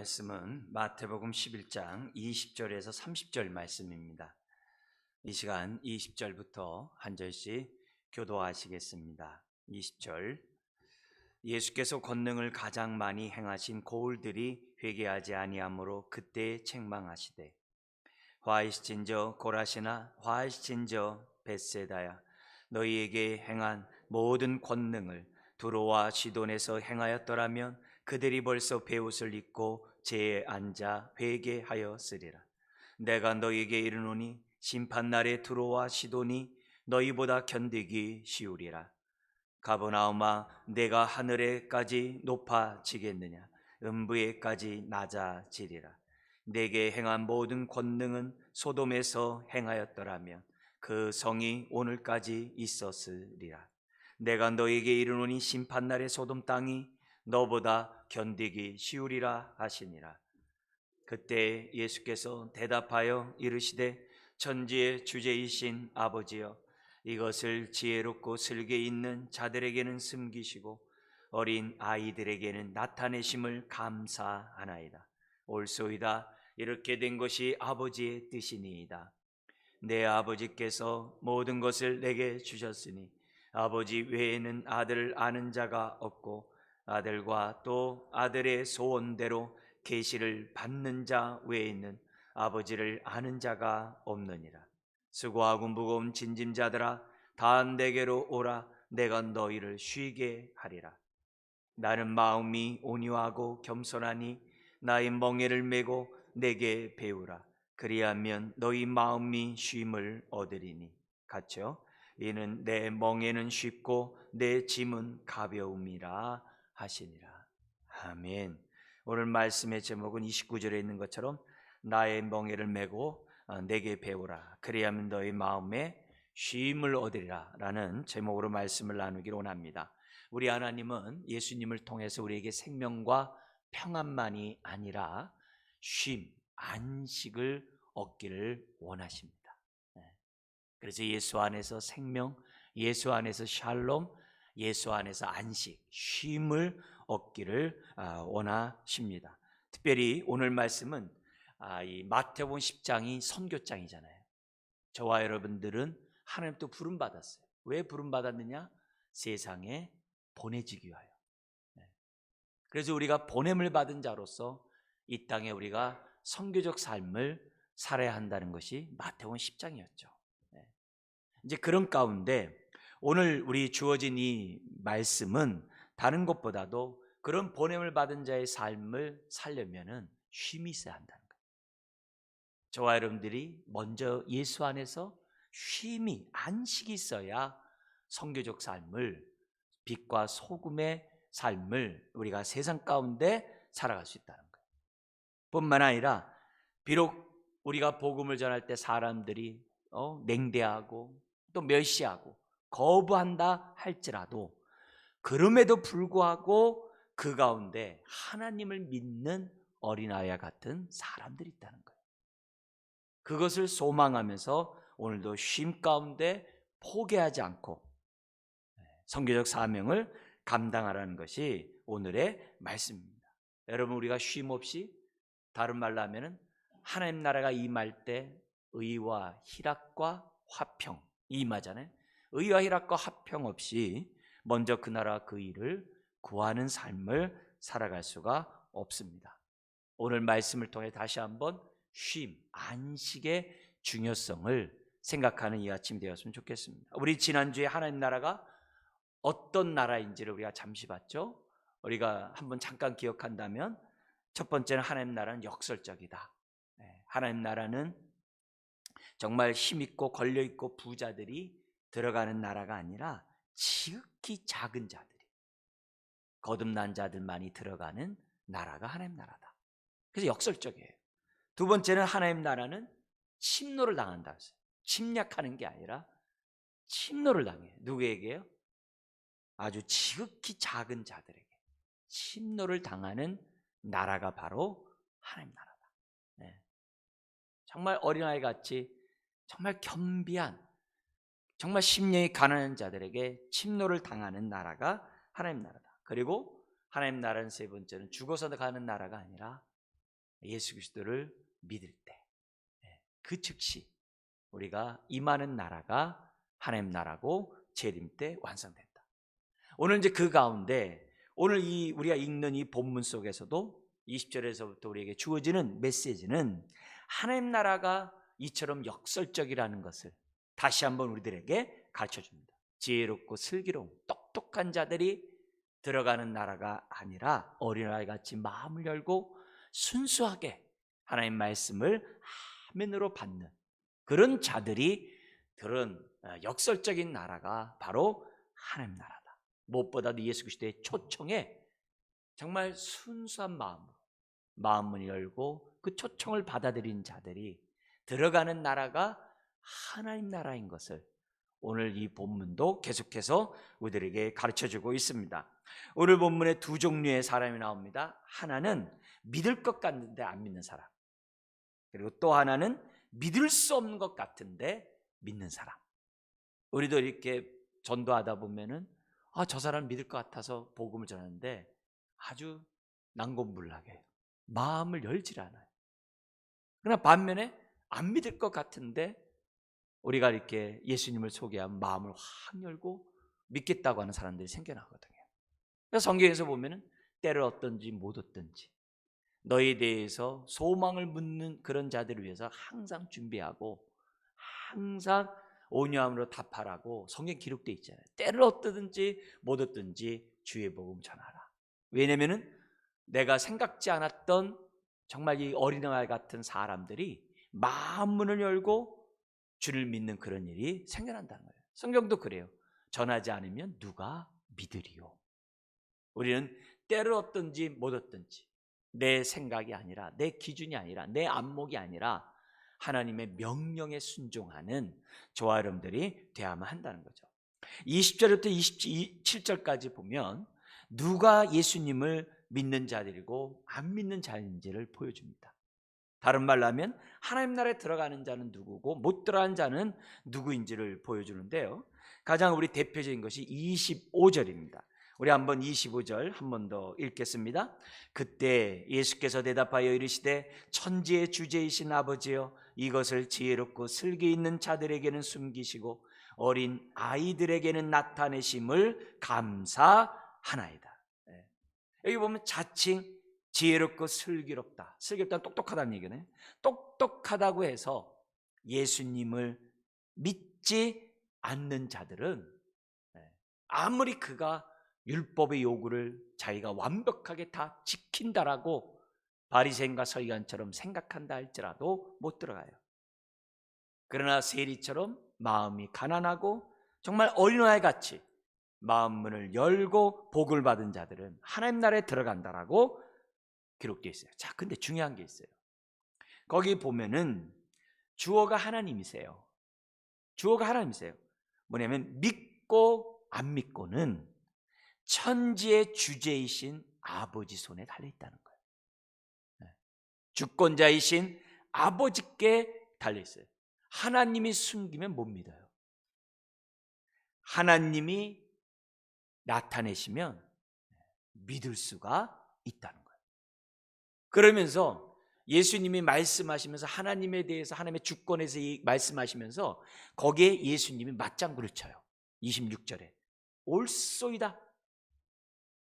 말씀은 마태복음 11장 20절에서 30절 말씀입니다. 이 시간 20절부터 한 절씩 교도하시겠습니다. 20절. 예수께서 권능을 가장 많이 행하신 고울들이 회개하지 아니하므로 그때 책망하시되, 화이시진저 고라시나 화이시진저 벳세다야, 너희에게 행한 모든 권능을 두로와 시돈에서 행하였더라면 그들이 벌써 베옷을 입고 제에 앉아 회개하였으리라. 내가 너희에게 이르노니 심판날에 두로와 시돈이 너희보다 견디기 쉬우리라. 가버나움아, 내가 하늘에까지 높아지겠느냐? 음부에까지 낮아지리라. 내게 행한 모든 권능은 소돔에서 행하였더라면 그 성이 오늘까지 있었으리라. 내가 너에게 이르노니 심판날에 소돔 땅이 너보다 견디기 쉬우리라 하시니라. 그때 예수께서 대답하여 이르시되, 천지의 주제이신 아버지여, 이것을 지혜롭고 슬기 있는 자들에게는 숨기시고 어린 아이들에게는 나타내심을 감사하나이다. 옳소이다. 이렇게 된 것이 아버지의 뜻이니이다. 내 아버지께서 모든 것을 내게 주셨으니 아버지 외에는 아들을 아는 자가 없고 아들과 또 아들의 소원대로 계시를 받는 자 외에는 아버지를 아는 자가 없느니라. 수고하고 무거운 짐진자들아, 다 내게로 오라. 내가 너희를 쉬게 하리라. 나는 마음이 온유하고 겸손하니 나의 멍에를 메고 내게 배우라. 그리하면 너희 마음이 쉼을 얻으리니. 같죠? 이는 내 멍에는 쉽고 내 짐은 가벼움이라 하시니라. 아멘. 오늘 말씀의 제목은 29절에 있는 것처럼 나의 멍에를 메고 내게 배우라. 그리하면 너희 마음에 쉼을 얻으리라 라는 제목으로 말씀을 나누기를 원합니다. 우리 하나님은 예수님을 통해서 우리에게 생명과 평안만이 아니라 쉼, 안식을 얻기를 원하십니다. 그래서 예수 안에서 생명, 예수 안에서 샬롬, 예수 안에서 안식, 쉼을 얻기를 원하십니다. 특별히 오늘 말씀은 이 마태복음 10장이 선교장이잖아요. 저와 여러분들은 하나님도 부름받았어요. 왜 부름받았느냐? 세상에 보내지기 위하여. 그래서 우리가 보냄을 받은 자로서 이 땅에 우리가 선교적 삶을 살아야 한다는 것이 마태복음 10장이었죠. 이제 그런 가운데 오늘 우리 주어진 이 말씀은 다른 것보다도 그런 보냄을 받은 자의 삶을 살려면은 쉼이 있어야 한다는 거예요. 저와 여러분들이 먼저 예수 안에서 쉼이, 안식이 있어야 선교적 삶을, 빛과 소금의 삶을 우리가 세상 가운데 살아갈 수 있다는 거예요. 뿐만 아니라 비록 우리가 복음을 전할 때 사람들이 냉대하고 또 멸시하고 거부한다 할지라도 그럼에도 불구하고 그 가운데 하나님을 믿는 어린아이와 같은 사람들이 있다는 거예요. 그것을 소망하면서 오늘도 쉼 가운데 포기하지 않고 선교적 사명을 감당하라는 것이 오늘의 말씀입니다. 여러분, 우리가 쉼 없이, 다른 말로 하면은 하나님 나라가 임할 때 의와 희락과 화평 임하잖아요. 의와 희락과 화평 없이 먼저 그 나라 그 일을 구하는 삶을 살아갈 수가 없습니다. 오늘 말씀을 통해 다시 한번 쉼, 안식의 중요성을 생각하는 이 아침 되었으면 좋겠습니다. 우리 지난주에 하나님 나라가 어떤 나라인지를 우리가 잠시 봤죠. 우리가 한번 잠깐 기억한다면 첫 번째는 하나님 나라는 역설적이다. 하나님 나라는 정말 힘있고 권력있고 부자들이 들어가는 나라가 아니라 지극히 작은 자들이, 거듭난 자들만이 들어가는 나라가 하나님 나라다. 그래서 역설적이에요. 두 번째는 하나님 나라는 침노를 당한다. 침략하는 게 아니라 침노를 당해요. 누구에게요? 아주 지극히 작은 자들에게 침노를 당하는 나라가 바로 하나님 나라다. 정말 어린아이 같이 정말 겸비한, 정말 심령이 가난한 자들에게 침노를 당하는 나라가 하나님 나라다. 그리고 하나님 나라는 세 번째는 죽어서 가는 나라가 아니라 예수 그리스도를 믿을 때, 그 즉시 우리가 임하는 나라가 하나님 나라고 재림 때 완성된다. 오늘 이제 그 가운데 오늘 우리가 읽는 이 본문 속에서도 20절에서부터 우리에게 주어지는 메시지는 하나님 나라가 이처럼 역설적이라는 것을 다시 한번 우리들에게 가르쳐 줍니다. 지혜롭고 슬기로운 똑똑한 자들이 들어가는 나라가 아니라 어린아이같이 마음을 열고 순수하게 하나님 말씀을 아멘으로 받는 그런 자들이 들은 역설적인 나라가 바로 하나님 나라다. 무엇보다도 예수 그리스도의 초청에 정말 순수한 마음으로 마음을 열고 그 초청을 받아들인 자들이 들어가는 나라가 하나님 나라인 것을 오늘 이 본문도 계속해서 우리들에게 가르쳐주고 있습니다. 오늘 본문에 두 종류의 사람이 나옵니다. 하나는 믿을 것 같은데 안 믿는 사람, 그리고 또 하나는 믿을 수 없는 것 같은데 믿는 사람. 우리도 이렇게 전도하다 보면은 저 사람 믿을 것 같아서 복음을 전하는데 아주 난공불락해요. 마음을 열질 않아요. 그러나 반면에 안 믿을 것 같은데 우리가 이렇게 예수님을 소개하면 마음을 확 열고 믿겠다고 하는 사람들이 생겨나거든요. 그래서 성경에서 보면은 때를 얻든지 못 얻든지 너희에 대해서 소망을 묻는 그런 자들을 위해서 항상 준비하고 항상 온유함으로 답하라고 성경 기록되어 있잖아요. 때를 얻든지 못 얻든지 주의 복음 전하라. 왜냐면은 내가 생각지 않았던 정말 이 어린아이 같은 사람들이 마음문을 열고 주를 믿는 그런 일이 생겨난다는 거예요. 성경도 그래요. 전하지 않으면 누가 믿으리요. 우리는 때를 얻든지 못 얻든지 내 생각이 아니라 내 기준이 아니라 내 안목이 아니라 하나님의 명령에 순종하는 저와 여러분들이 되어야만 한다는 거죠. 20절부터 27절까지 보면 누가 예수님을 믿는 자들이고 안 믿는 자인지를 보여줍니다. 다른 말로 하면 하나님 나라에 들어가는 자는 누구고 못 들어가는 자는 누구인지를 보여주는데요. 가장 우리 대표적인 것이 25절입니다. 우리 한번 25절 한 번 더 읽겠습니다. 그때 예수께서 대답하여 이르시되 천지의 주제이신 아버지여 이것을 지혜롭고 슬기 있는 자들에게는 숨기시고 어린 아이들에게는 나타내심을 감사하나이다. 여기 보면 자칭 지혜롭고 슬기롭다. 슬기롭다는 똑똑하다는 얘기네. 똑똑하다고 해서 예수님을 믿지 않는 자들은 아무리 그가 율법의 요구를 자기가 완벽하게 다 지킨다라고 바리새인과 서기관처럼 생각한다 할지라도 못 들어가요. 그러나 세리처럼 마음이 가난하고 정말 어린아이 같이 마음 문을 열고 복을 받은 자들은 하나님 나라에 들어간다라고 기록되어 있어요. 자, 근데 중요한 게 있어요. 거기 보면은 주어가 하나님이세요. 주어가 하나님이세요. 뭐냐면 믿고 안 믿고는 천지의 주제이신 아버지 손에 달려있다는 거예요. 주권자이신 아버지께 달려있어요. 하나님이 숨기면 못 믿어요. 하나님이 나타내시면 믿을 수가 있다는 거예요. 그러면서 예수님이 말씀하시면서 하나님에 대해서 하나님의 주권에서 말씀하시면서 거기에 예수님이 맞장구를 쳐요. 26절에 옳소이다.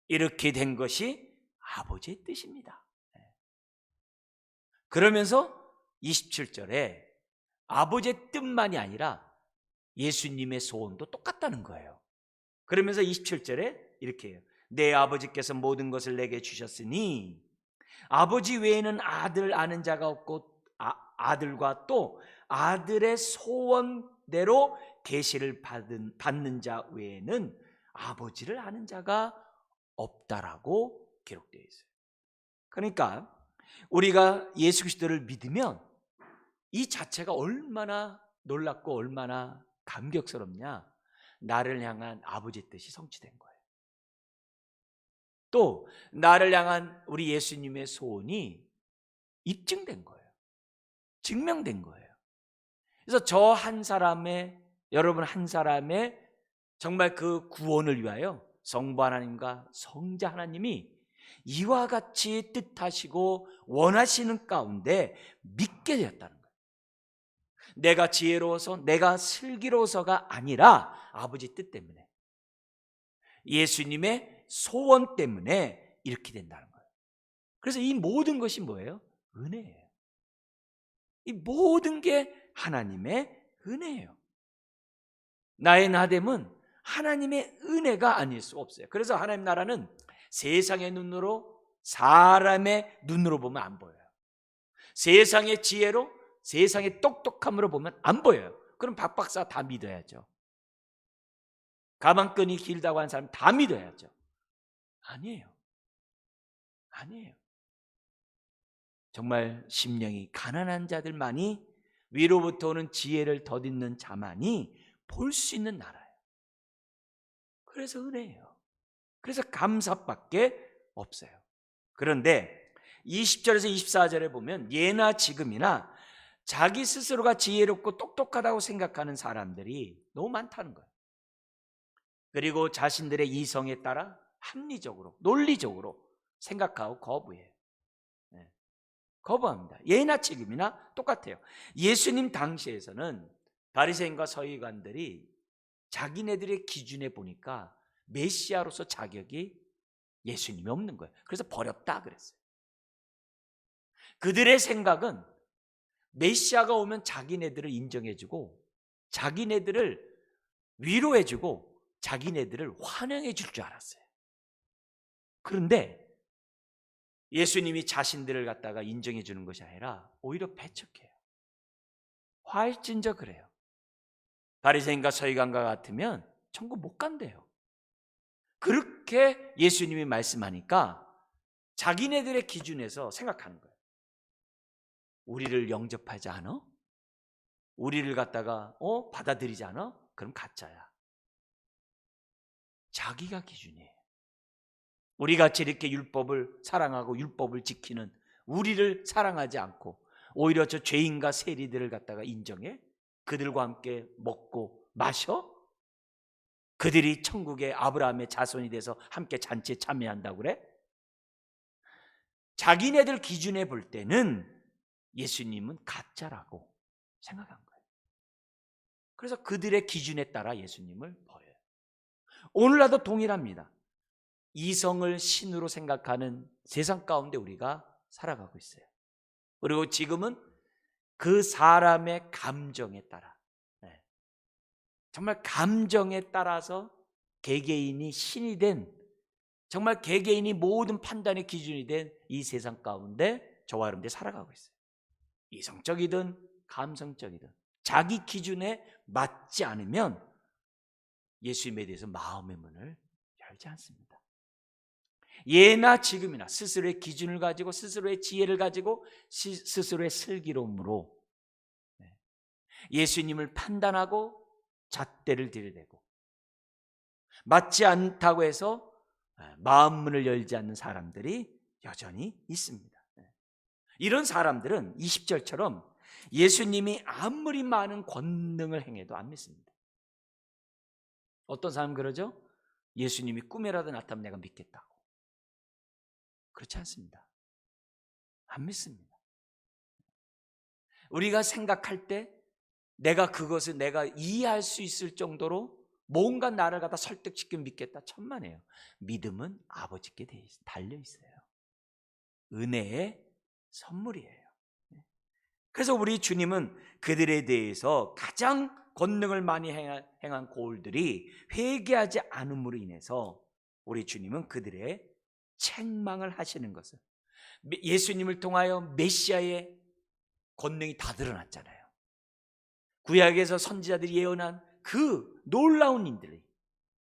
이렇게 된 것이 아버지의 뜻입니다. 그러면서 27절에 아버지의 뜻만이 아니라 예수님의 소원도 똑같다는 거예요. 그러면서 27절에 이렇게 해요. 내 아버지께서 모든 것을 내게 주셨으니 아버지 외에는 아들 아는 자가 없고 아들과 또 아들의 소원대로 계시를 받는 자 외에는 아버지를 아는 자가 없다라고 기록되어 있어요. 그러니까 우리가 예수 그리스도를 믿으면 이 자체가 얼마나 놀랍고 얼마나 감격스럽냐. 나를 향한 아버지의 뜻이 성취된 거예요. 또 나를 향한 우리 예수님의 소원이 입증된 거예요. 증명된 거예요. 그래서 저 한 사람의, 여러분 한 사람의 정말 그 구원을 위하여 성부 하나님과 성자 하나님이 이와 같이 뜻하시고 원하시는 가운데 믿게 되었다는 거예요. 내가 지혜로워서 내가 슬기로워서가 아니라 아버지 뜻 때문에, 예수님의 소원 때문에 이렇게 된다는 거예요. 그래서 이 모든 것이 뭐예요? 은혜예요. 이 모든 게 하나님의 은혜예요. 나의 나됨은 하나님의 은혜가 아닐 수 없어요. 그래서 하나님 나라는 세상의 눈으로, 사람의 눈으로 보면 안 보여요. 세상의 지혜로, 세상의 똑똑함으로 보면 안 보여요. 그럼 박 박사 다 믿어야죠. 가방끈이 길다고 하는 사람 다 믿어야죠. 아니에요. 아니에요. 정말 심령이 가난한 자들만이, 위로부터 오는 지혜를 덧입는 자만이 볼 수 있는 나라예요. 그래서 은혜예요. 그래서 감사밖에 없어요. 그런데 20절에서 24절에 보면 예나 지금이나 자기 스스로가 지혜롭고 똑똑하다고 생각하는 사람들이 너무 많다는 거예요. 그리고 자신들의 이성에 따라 합리적으로, 논리적으로 생각하고 거부해요. 거부합니다. 예나 지금이나 똑같아요. 예수님 당시에서는 바리새인과 서기관들이 자기네들의 기준에 보니까 메시아로서 자격이 예수님이 없는 거예요. 그래서 버렸다 그랬어요. 그들의 생각은 메시아가 오면 자기네들을 인정해주고, 자기네들을 위로해주고, 자기네들을 환영해 줄 줄 알았어요. 그런데 예수님이 자신들을 갖다가 인정해 주는 것이 아니라 오히려 배척해요. 화일진저 그래요. 바리새인과 서기관과 같으면 천국 못 간대요. 그렇게 예수님이 말씀하니까 자기네들의 기준에서 생각하는 거예요. 우리를 영접하지 않아? 우리를 갖다가 받아들이지 않아? 그럼 가짜야. 자기가 기준이에요. 우리같이 이렇게 율법을 사랑하고 율법을 지키는 우리를 사랑하지 않고 오히려 저 죄인과 세리들을 갖다가 인정해? 그들과 함께 먹고 마셔? 그들이 천국의 아브라함의 자손이 돼서 함께 잔치에 참여한다고 그래? 자기네들 기준에 볼 때는 예수님은 가짜라고 생각한 거예요. 그래서 그들의 기준에 따라 예수님을 버려요. 오늘날도 동일합니다. 이성을 신으로 생각하는 세상 가운데 우리가 살아가고 있어요. 그리고 지금은 그 사람의 감정에 따라, 정말 감정에 따라서 개개인이 신이 된, 정말 개개인이 모든 판단의 기준이 된 이 세상 가운데 저와 여러분들이 살아가고 있어요. 이성적이든 감성적이든 자기 기준에 맞지 않으면 예수님에 대해서 마음의 문을 열지 않습니다. 예나 지금이나 스스로의 기준을 가지고, 스스로의 지혜를 가지고, 스스로의 슬기로움으로 예수님을 판단하고 잣대를 들이대고, 맞지 않다고 해서 마음문을 열지 않는 사람들이 여전히 있습니다. 이런 사람들은 20절처럼 예수님이 아무리 많은 권능을 행해도 안 믿습니다. 어떤 사람 그러죠? 예수님이 꿈에라도 나타나면 내가 믿겠다고. 그렇지 않습니다. 안 믿습니다. 우리가 생각할 때 내가 그것을 내가 이해할 수 있을 정도로 뭔가 나를 갖다 설득시키면 믿겠다, 천만에요. 믿음은 아버지께 달려 있어요. 은혜의 선물이에요. 그래서 우리 주님은 그들에 대해서 가장 권능을 많이 행한 고울들이 회개하지 않음으로 인해서 우리 주님은 그들의 책망을 하시는 것을, 예수님을 통하여 메시아의 권능이 다 드러났잖아요. 구약에서 선지자들이 예언한 그 놀라운 일들이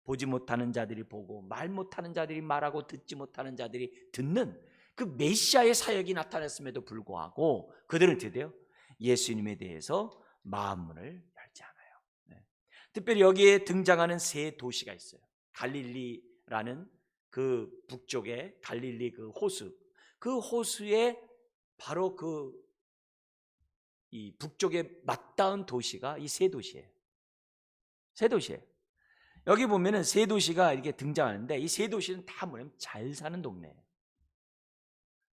보지 못하는 자들이 보고, 말 못하는 자들이 말하고, 듣지 못하는 자들이 듣는 그 메시아의 사역이 나타났음에도 불구하고 그들은 드디어 예수님에 대해서 마음문을 열지 않아요. 특별히 여기에 등장하는 세 도시가 있어요. 갈릴리라는 그 북쪽의 갈릴리 그 호수, 그 호수에 바로 이 북쪽에 맞닿은 도시가 이 세 도시예요. 세 도시예요. 여기 보면은 세 도시가 이렇게 등장하는데 이 세 도시는 다 뭐냐면 잘 사는 동네예요.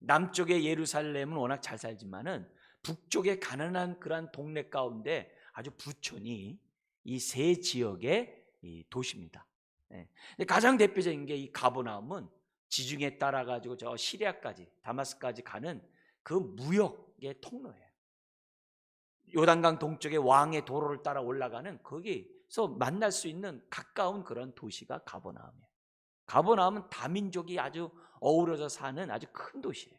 남쪽의 예루살렘은 워낙 잘 살지만은 북쪽의 가난한 그러한 동네 가운데 아주 부촌이 이 세 지역의 이 도시입니다. 예. 가장 대표적인 게 이 가버나움은 지중해 따라 가지고 저 시리아까지 다마스까지 가는 그 무역의 통로예요. 요단강 동쪽의 왕의 도로를 따라 올라가는 거기서 만날 수 있는 가까운 그런 도시가 가버나움이에요. 가버나움은 다민족이 아주 어우러져 사는 아주 큰 도시예요.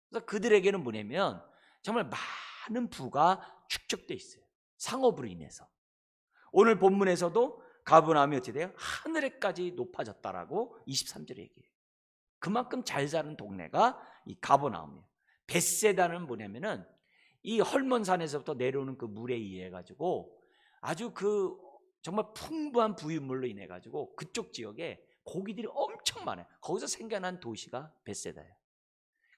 그래서 그들에게는 뭐냐면 정말 많은 부가 축적돼 있어요. 상업으로 인해서. 오늘 본문에서도 가버나움이 어떻게 돼요? 하늘에까지 높아졌다라고 23절에 얘기해요. 그만큼 잘 사는 동네가 이 가버나움이에요. 벳세다는 뭐냐면은 이 헐몬산에서부터 내려오는 그 물에 의해 가지고 아주 그 정말 풍부한 부유물로 인해 가지고 그쪽 지역에 고기들이 엄청 많아요. 거기서 생겨난 도시가 벳세다예요.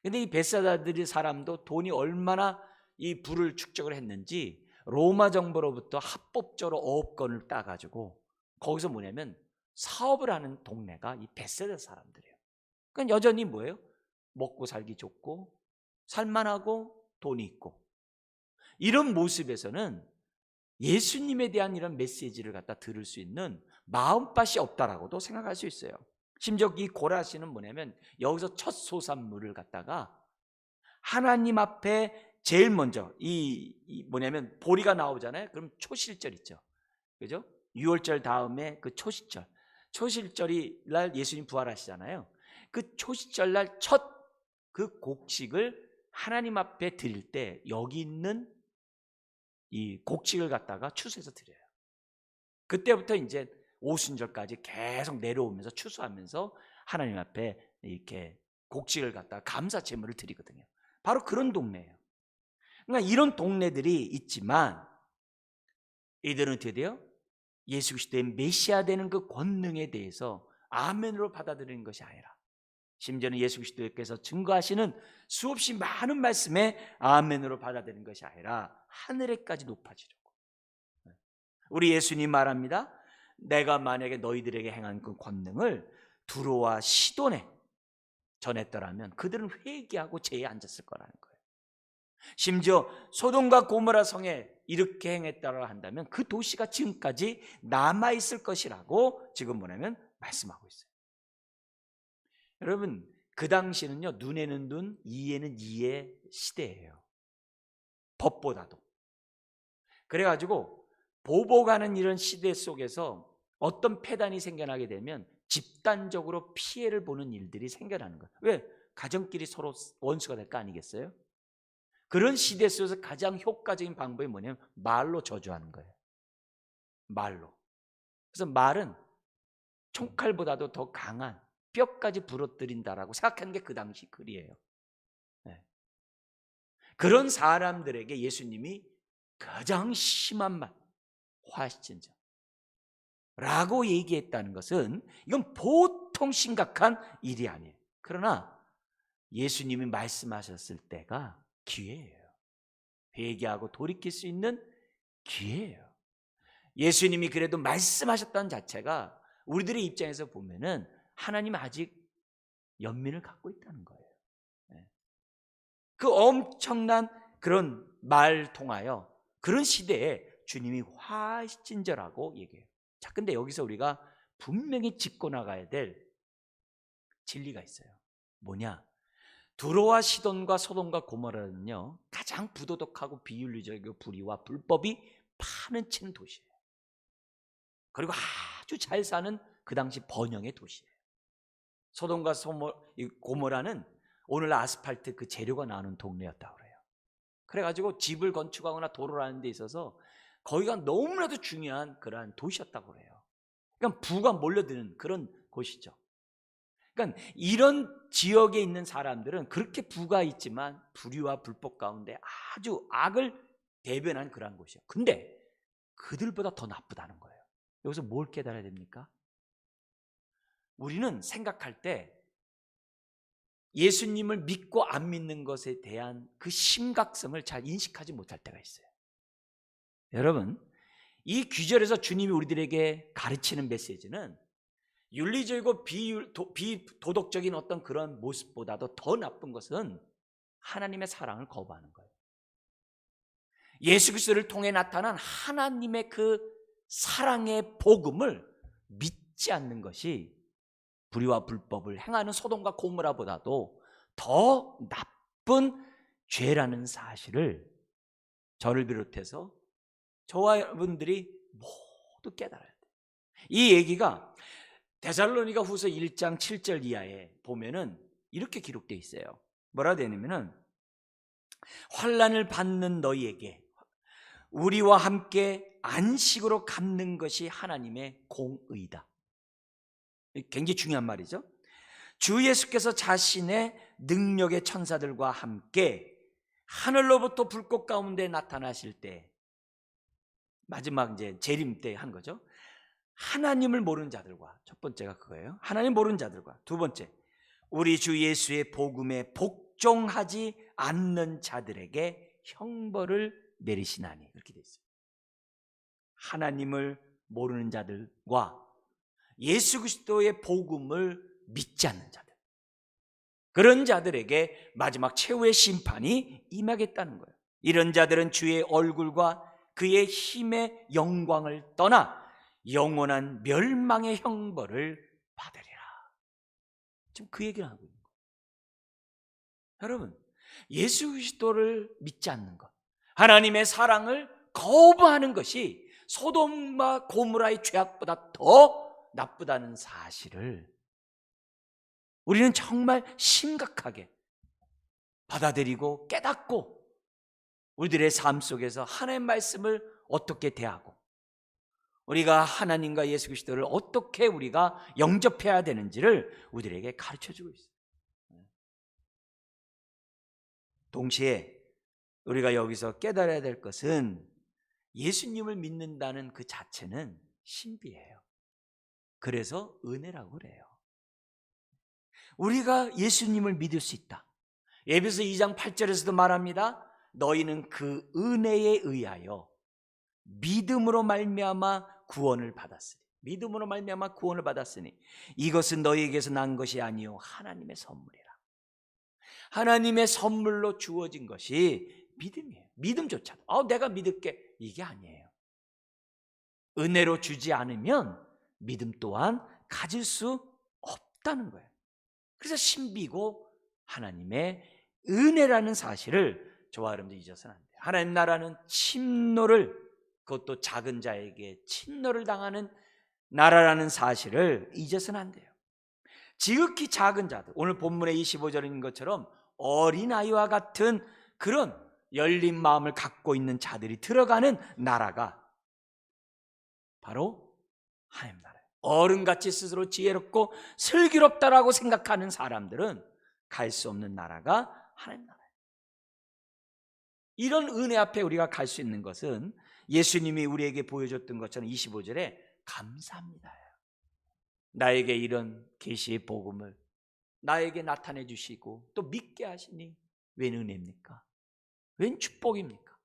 근데 이 벳세다들의 사람도 돈이 얼마나 이 부를 축적을 했는지 로마 정부로부터 합법적으로 어업권을 따가지고 거기서 뭐냐면 사업을 하는 동네가 이 벳세다 사람들이에요. 그러니까 여전히 뭐예요? 먹고 살기 좋고 살만하고 돈이 있고, 이런 모습에서는 예수님에 대한 이런 메시지를 갖다 들을 수 있는 마음밭이 없다라고도 생각할 수 있어요. 심지어 이 고라시는 뭐냐면 여기서 첫 소산물을 갖다가 하나님 앞에 제일 먼저 뭐냐면 보리가 나오잖아요. 그럼 초실절 있죠. 그죠? 6월절 다음에 그 초실절이 날 예수님 부활하시잖아요. 그 초실절 날 첫 그 곡식을 하나님 앞에 드릴 때 여기 있는 이 곡식을 갖다가 추수해서 드려요. 그때부터 이제 오순절까지 계속 내려오면서 추수하면서 하나님 앞에 이렇게 곡식을 갖다가 감사 제물을 드리거든요. 바로 그런 동네예요. 그러니까 이런 동네들이 있지만 이들은 어떻게 돼요? 예수 그리스도의 메시아 되는 그 권능에 대해서 아멘으로 받아들이는 것이 아니라, 심지어는 예수 그리스도께서 증거하시는 수없이 많은 말씀에 아멘으로 받아들이는 것이 아니라 하늘에까지 높아지려고. 우리 예수님 말합니다. 내가 만약에 너희들에게 행한 그 권능을 두로와 시돈에 전했더라면 그들은 회개하고 제에 앉았을 거라는 거예요. 심지어 소돔과 고모라 성에 이렇게 행했다고 한다면 그 도시가 지금까지 남아있을 것이라고 지금 뭐냐면 말씀하고 있어요. 여러분, 그 당시는요, 눈에는 눈, 이에는 이의 시대예요. 법보다도. 그래가지고 보복하는 이런 시대 속에서 어떤 폐단이 생겨나게 되면 집단적으로 피해를 보는 일들이 생겨나는 거예요. 왜? 가정끼리 서로 원수가 될 거 아니겠어요? 그런 시대 속에서 가장 효과적인 방법이 뭐냐면 말로 저주하는 거예요. 말로. 그래서 말은 총칼보다도 더 강한 뼈까지 부러뜨린다라고 생각하는 게 그 당시 글이에요. 네. 그런 사람들에게 예수님이 가장 심한 말, 화시진저 라고 얘기했다는 것은 이건 보통 심각한 일이 아니에요. 그러나 예수님이 말씀하셨을 때가 기회예요. 회개하고 돌이킬 수 있는 기회예요. 예수님이 그래도 말씀하셨다는 자체가 우리들의 입장에서 보면은 하나님 아직 연민을 갖고 있다는 거예요. 그 엄청난 그런 말 통하여 그런 시대에 주님이 화신절하고 얘기해요. 자, 근데 여기서 우리가 분명히 짚고 나가야 될 진리가 있어요. 뭐냐? 두로와 시돈과 소돔과 고모라는요, 가장 부도덕하고 비윤리적이고 불의와 불법이 파는치는 도시예요. 그리고 아주 잘 사는 그 당시 번영의 도시예요. 소돔과 고모라는 오늘 아스팔트 그 재료가 나오는 동네였다고 그래요. 그래가지고 집을 건축하거나 도로를 하는 데 있어서 거기가 너무나도 중요한 그러한 도시였다고 그래요. 그러니까 부가 몰려드는 그런 곳이죠. 그러니까 이런 지역에 있는 사람들은 그렇게 부가 있지만 불의와 불법 가운데 아주 악을 대변한 그러한 곳이에요. 근데 그들보다 더 나쁘다는 거예요. 여기서 뭘 깨달아야 됩니까? 우리는 생각할 때 예수님을 믿고 안 믿는 것에 대한 그 심각성을 잘 인식하지 못할 때가 있어요. 여러분, 이 귀절에서 주님이 우리들에게 가르치는 메시지는 윤리적이고 비도덕적인 어떤 그런 모습보다도 더 나쁜 것은 하나님의 사랑을 거부하는 거예요. 예수 그리스도를 통해 나타난 하나님의 그 사랑의 복음을 믿지 않는 것이 불의와 불법을 행하는 소돔과 고모라보다도 더 나쁜 죄라는 사실을 저를 비롯해서 저와 여러분들이 모두 깨달아야 돼요. 이 얘기가 데살로니가 후서 1장 7절 이하에 보면은 이렇게 기록되어 있어요. 뭐라 되어 있냐면은 환난을 받는 너희에게 우리와 함께 안식으로 갚는 것이 하나님의 공의다. 굉장히 중요한 말이죠. 주 예수께서 자신의 능력의 천사들과 함께 하늘로부터 불꽃 가운데 나타나실 때, 마지막 이제 재림 때 한 거죠. 하나님을 모르는 자들과, 첫 번째가 그거예요. 하나님 모르는 자들과, 두 번째 우리 주 예수의 복음에 복종하지 않는 자들에게 형벌을 내리시나니, 이렇게 돼 있어요. 하나님을 모르는 자들과 예수 그리스도의 복음을 믿지 않는 자들, 그런 자들에게 마지막 최후의 심판이 임하겠다는 거예요. 이런 자들은 주의 얼굴과 그의 힘의 영광을 떠나 영원한 멸망의 형벌을 받으리라. 지금 그 얘기를 하고 있는 거예요. 여러분, 예수 그리스도를 믿지 않는 것, 하나님의 사랑을 거부하는 것이 소돔과 고모라의 죄악보다 더 나쁘다는 사실을 우리는 정말 심각하게 받아들이고 깨닫고 우리들의 삶 속에서 하나님의 말씀을 어떻게 대하고 우리가 하나님과 예수 그리스도를 어떻게 우리가 영접해야 되는지를 우리들에게 가르쳐주고 있어요. 동시에 우리가 여기서 깨달아야 될 것은 예수님을 믿는다는 그 자체는 신비예요. 그래서 은혜라고 그래요. 우리가 예수님을 믿을 수 있다. 에베소 2장 8절에서도 말합니다. 너희는 그 은혜에 의하여 믿음으로 말미암아 구원을 받았으니, 믿음으로 말미암아 구원을 받았으니 이것은 너희에게서 난 것이 아니요 하나님의 선물이라. 하나님의 선물로 주어진 것이 믿음이에요. 믿음조차도 내가 믿을게, 이게 아니에요. 은혜로 주지 않으면 믿음 또한 가질 수 없다는 거예요. 그래서 신비고 하나님의 은혜라는 사실을 저와 여러분들 잊어서는 안 돼요. 하나님 나라는 침노를, 그것도 작은 자에게 침노를 당하는 나라라는 사실을 잊어서는 안 돼요. 지극히 작은 자들, 오늘 본문의 25절인 것처럼 어린아이와 같은 그런 열린 마음을 갖고 있는 자들이 들어가는 나라가 바로 하나님 나라예요. 어른같이 스스로 지혜롭고 슬기롭다라고 생각하는 사람들은 갈 수 없는 나라가 하나님 나라예요. 이런 은혜 앞에 우리가 갈 수 있는 것은 예수님이 우리에게 보여줬던 것처럼 25절에 감사합니다. 나에게 이런 계시의 복음을 나에게 나타내 주시고 또 믿게 하시니 웬 은혜입니까? 웬 축복입니까?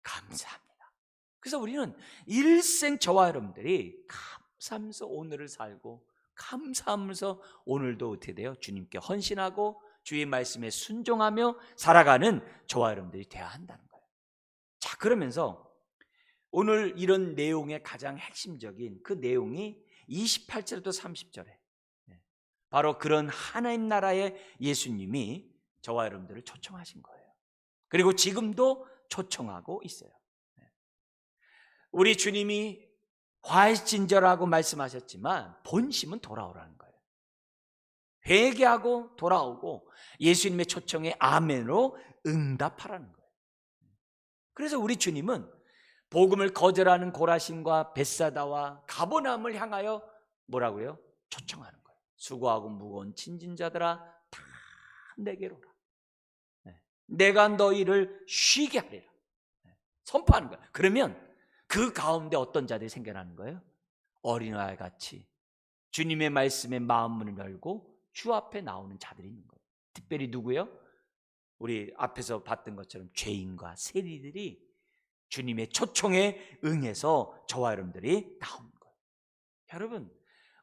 감사합니다. 그래서 우리는 일생 저와 여러분들이 감사하면서 오늘을 살고 감사하면서 오늘도 어떻게 돼요? 주님께 헌신하고 주의 말씀에 순종하며 살아가는 저와 여러분들이 되어야 한다는 거예요. 자, 그러면서 오늘 이런 내용의 가장 핵심적인 그 내용이 28절부터 30절에 바로 그런 하나님 나라의 예수님이 저와 여러분들을 초청하신 거예요. 그리고 지금도 초청하고 있어요. 우리 주님이 화해진절하고 말씀하셨지만 본심은 돌아오라는 거예요. 회개하고 돌아오고 예수님의 초청에 아멘으로 응답하라는 거예요. 그래서 우리 주님은 복음을 거절하는 고라신과 벳사다와 가버나움을 향하여 뭐라고요? 초청하는 거예요. 수고하고 무거운 친진자들아 다 내게로 오라. 내가 너희를 쉬게 하리라. 선포하는 거예요. 그러면 그 가운데 어떤 자들이 생겨나는 거예요? 어린아이 같이 주님의 말씀에 마음문을 열고 주 앞에 나오는 자들이 있는 거예요. 특별히 누구요? 우리 앞에서 봤던 것처럼 죄인과 세리들이 주님의 초청에 응해서 저와 여러분들이 나오는 거예요. 여러분,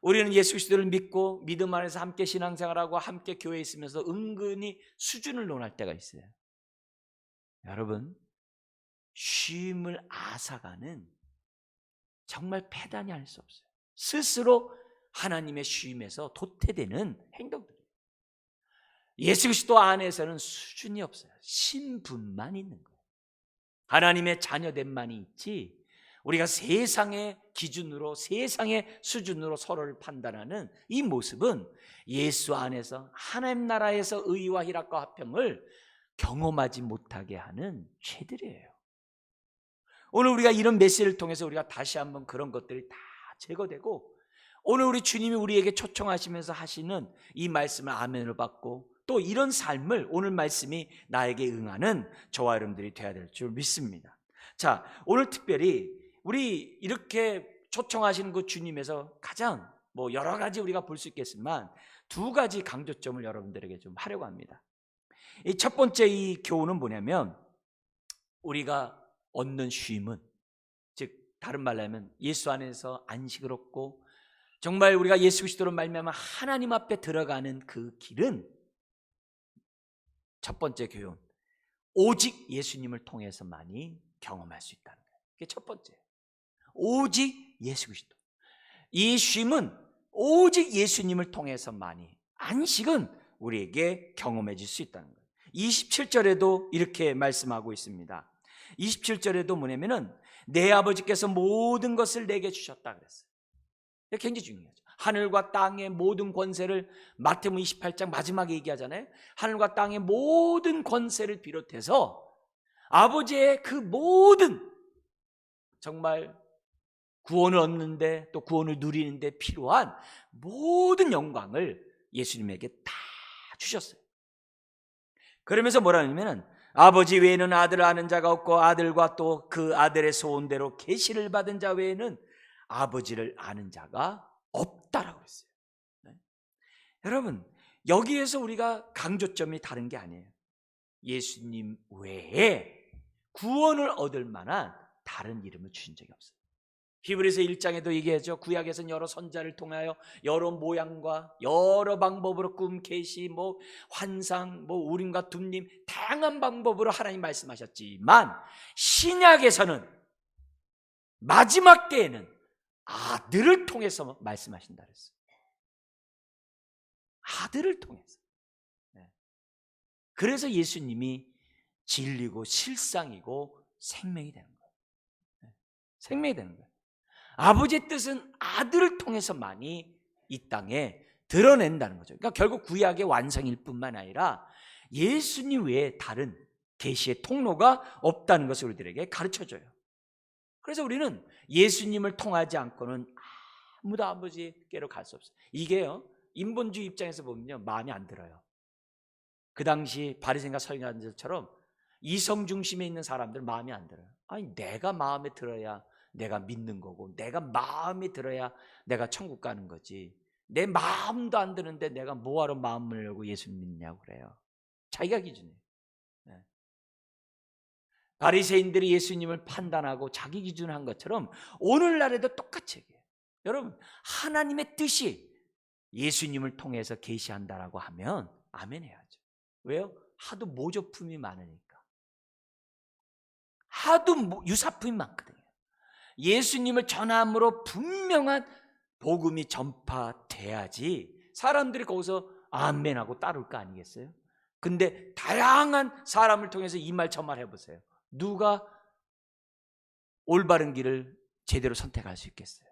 우리는 예수 그리스도를 믿고 믿음 안에서 함께 신앙생활하고 함께 교회에 있으면서 은근히 수준을 논할 때가 있어요. 여러분, 쉼을 앗아가는 정말 패단이 할 수 없어요. 스스로 하나님의 쉼에서 도태되는 행동들이에요. 예수 그리스도 안에서는 수준이 없어요. 신분만 있는 거예요. 하나님의 자녀됨만이 있지, 우리가 세상의 기준으로, 세상의 수준으로 서로를 판단하는 이 모습은 예수 안에서 하나님 나라에서 의와 희락과 화평을 경험하지 못하게 하는 죄들이에요. 오늘 우리가 이런 메시지를 통해서 우리가 다시 한번 그런 것들이 다 제거되고, 오늘 우리 주님이 우리에게 초청하시면서 하시는 이 말씀을 아멘으로 받고, 또 이런 삶을 오늘 말씀이 나에게 응하는 저와 여러분들이 되어야 될 줄 믿습니다. 자, 오늘 특별히 우리 이렇게 초청하시는 그 주님에서 가장 여러 가지 우리가 볼 수 있겠지만 두 가지 강조점을 여러분들에게 좀 하려고 합니다. 이 첫 번째 이 교훈은 뭐냐면, 우리가 얻는 쉼은, 즉 다른 말로 하면 예수 안에서 안식을 얻고 정말 우리가 예수 그리스도로 말미암아 하나님 앞에 들어가는 그 길은, 첫 번째 교훈, 오직 예수님을 통해서만이 경험할 수 있다는 거예요. 그게 첫 번째예요. 오직 예수 그리스도. 이 쉼은 오직 예수님을 통해서만이, 안식은 우리에게 경험해 줄 수 있다는 거예요. 27절에도 이렇게 말씀하고 있습니다. 27절에도 뭐냐면은 내 아버지께서 모든 것을 내게 주셨다 그랬어요. 이게 굉장히 중요하죠. 하늘과 땅의 모든 권세를, 마태복음 28장 마지막에 얘기하잖아요. 하늘과 땅의 모든 권세를 비롯해서 아버지의 그 모든, 정말 구원을 얻는데 또 구원을 누리는데 필요한 모든 영광을 예수님에게 다 주셨어요. 그러면서 뭐라 하냐면, 아버지 외에는 아들을 아는 자가 없고 아들과 또 그 아들의 소원대로 계시를 받은 자 외에는 아버지를 아는 자가 없다라고 했어요. 네? 여러분, 여기에서 우리가 강조점이 다른 게 아니에요. 예수님 외에 구원을 얻을 만한 다른 이름을 주신 적이 없어요. 히브리서 1장에도 얘기하죠. 구약에서는 여러 선자를 통하여 여러 모양과 여러 방법으로 꿈, 계시, 환상, 우림과 둠님, 다양한 방법으로 하나님 말씀하셨지만, 신약에서는 마지막 때에는 아들을 통해서 말씀하신다 그랬어요. 아들을 통해서. 그래서 예수님이 진리고 실상이고 생명이 되는 거예요. 생명이 되는 거예요. 아버지의 뜻은 아들을 통해서만이 이 땅에 드러낸다는 거죠. 그러니까 결국 구약의 완성일 뿐만 아니라 예수님 외에 다른 계시의 통로가 없다는 것을 우리들에게 가르쳐줘요. 그래서 우리는 예수님을 통하지 않고는 아무도 아버지께로 갈 수 없어요. 이게요, 인본주의 입장에서 보면요, 마음에 안 들어요. 그 당시 바리새인과 서기관들처럼 이성 중심에 있는 사람들 마음에 안 들어요. 아니, 내가 마음에 들어야 내가 믿는 거고, 내가 마음에 들어야 내가 천국 가는 거지, 내 마음도 안 드는데 내가 뭐하러 마음을 열고 예수님 믿냐고 그래요. 자기가 기준이에요. 바리새인들이 예수님을 판단하고 자기 기준을 한 것처럼 오늘날에도 똑같이 얘기해요. 여러분, 하나님의 뜻이 예수님을 통해서 계시한다라고 하면 아멘 해야죠. 왜요? 하도 모조품이 많으니까. 하도 유사품이 많거든요. 예수님을 전함으로 분명한 복음이 전파돼야지 사람들이 거기서 아멘하고 따를 거 아니겠어요? 근데 다양한 사람을 통해서 이 말 저 말 해보세요. 누가 올바른 길을 제대로 선택할 수 있겠어요?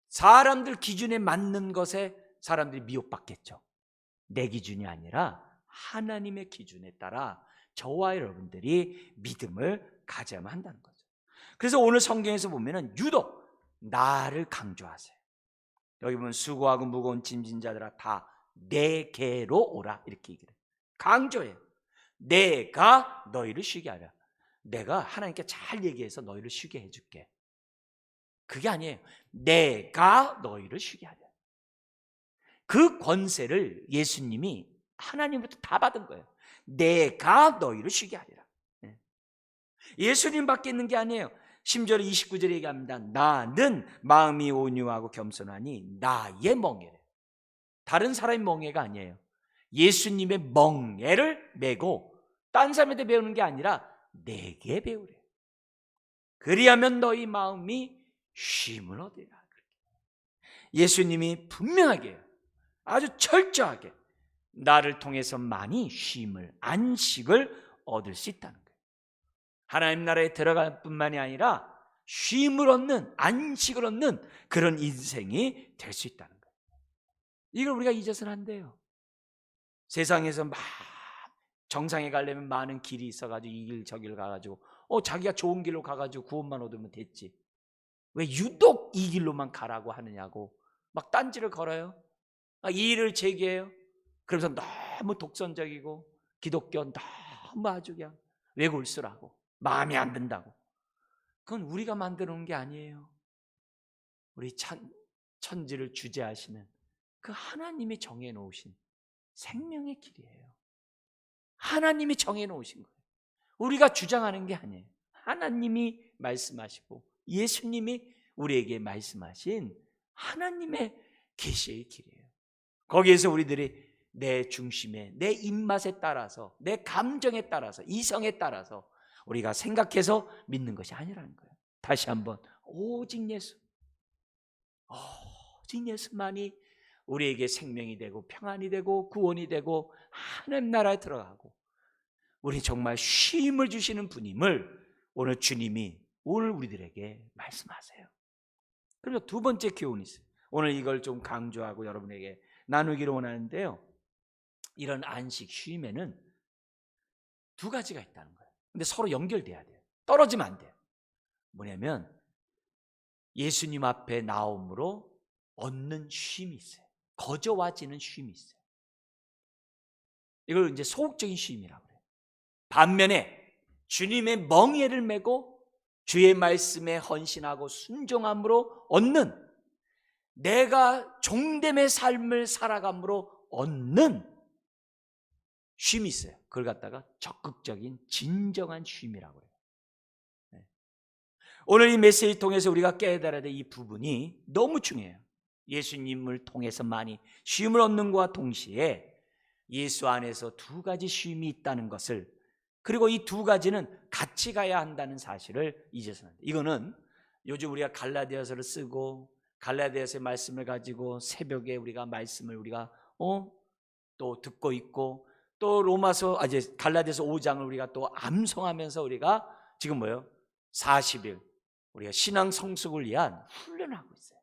사람들 기준에 맞는 것에 사람들이 미혹받겠죠. 내 기준이 아니라 하나님의 기준에 따라 저와 여러분들이 믿음을 가져야만 한다는 거죠. 그래서 오늘 성경에서 보면은 유독 나를 강조하세요. 여기 보면 수고하고 무거운 짐진 자들아 다 내게로 오라, 이렇게 얘기를 해요. 강조해요. 내가 너희를 쉬게 하라. 내가 하나님께 잘 얘기해서 너희를 쉬게 해줄게. 그게 아니에요. 내가 너희를 쉬게 하라. 그 권세를 예수님이 하나님부터 다 받은 거예요. 내가 너희를 쉬게 하리라. 예수님 밖에 있는 게 아니에요. 10절에 29절에 얘기합니다. 나는 마음이 온유하고 겸손하니 나의 멍에래. 다른 사람의 멍에가 아니에요. 예수님의 멍에를 메고 딴 사람한테 배우는 게 아니라 내게 배우래. 그리하면 너희 마음이 쉼을 얻으리라. 예수님이 분명하게 아주 철저하게 나를 통해서 많이 쉼을, 안식을 얻을 수 있다는 거예요. 하나님 나라에 들어갈 뿐만이 아니라 쉼을 얻는, 안식을 얻는 그런 인생이 될 수 있다는 거예요. 이걸 우리가 잊어서는 안 돼요. 세상에서 막 정상에 가려면 많은 길이 있어가지고 이 길 저 길 가가지고 자기가 좋은 길로 가가지고 구원만 얻으면 됐지. 왜 유독 이 길로만 가라고 하느냐고 막 딴지를 걸어요. 이 일을 제기해요. 그러면서 너무 독선적이고 기독교 너무 아주 그냥 외골수라고 마음에 안 든다고. 그건 우리가 만들어 놓은 게 아니에요. 우리 천지를 주재하시는 그 하나님이 정해 놓으신 생명의 길이에요. 하나님이 정해 놓으신 거예요. 우리가 주장하는 게 아니에요. 하나님이 말씀하시고 예수님이 우리에게 말씀하신 하나님의 계시의 길이에요. 거기에서 우리들이 내 중심에, 내 입맛에 따라서, 내 감정에 따라서, 이성에 따라서 우리가 생각해서 믿는 것이 아니라는 거예요. 다시 한번 오직 예수, 오직 예수만이 우리에게 생명이 되고 평안이 되고 구원이 되고 하나님 나라에 들어가고 우리 정말 쉼을 주시는 분임을 오늘 주님이 오늘 우리들에게 말씀하세요. 그리고 두 번째 교훈이 있어요. 오늘 이걸 좀 강조하고 여러분에게 나누기를 원하는데요. 이런 안식, 쉼에는 두 가지가 있다는 거예요. 근데 서로 연결돼야 돼요. 떨어지면 안 돼요. 뭐냐면 예수님 앞에 나옴으로 얻는 쉼이 있어요. 거저와지는 쉼이 있어요. 이걸 이제 소극적인 쉼이라고 해요. 반면에 주님의 멍에를 메고 주의 말씀에 헌신하고 순종함으로 얻는, 내가 종됨의 삶을 살아감으로 얻는 쉼이 있어요. 그걸 갖다가 적극적인 진정한 쉼이라고 해요. 오늘 이 메시지 통해서 우리가 깨달아야 될 이 부분이 너무 중요해요. 예수님을 통해서 많이 쉼을 얻는 것과 동시에 예수 안에서 두 가지 쉼이 있다는 것을, 그리고 이 두 가지는 같이 가야 한다는 사실을 잊어서는 안 돼요. 이거는 요즘 우리가 갈라디아서를 쓰고 갈라디아서의 말씀을 가지고 새벽에 우리가 말씀을 우리가 또 듣고 있고, 또 로마서 이제 갈라디아서 5장을 우리가 또 암송하면서 우리가 지금 40일 우리가 신앙 성숙을 위한 훈련을 하고 있어요.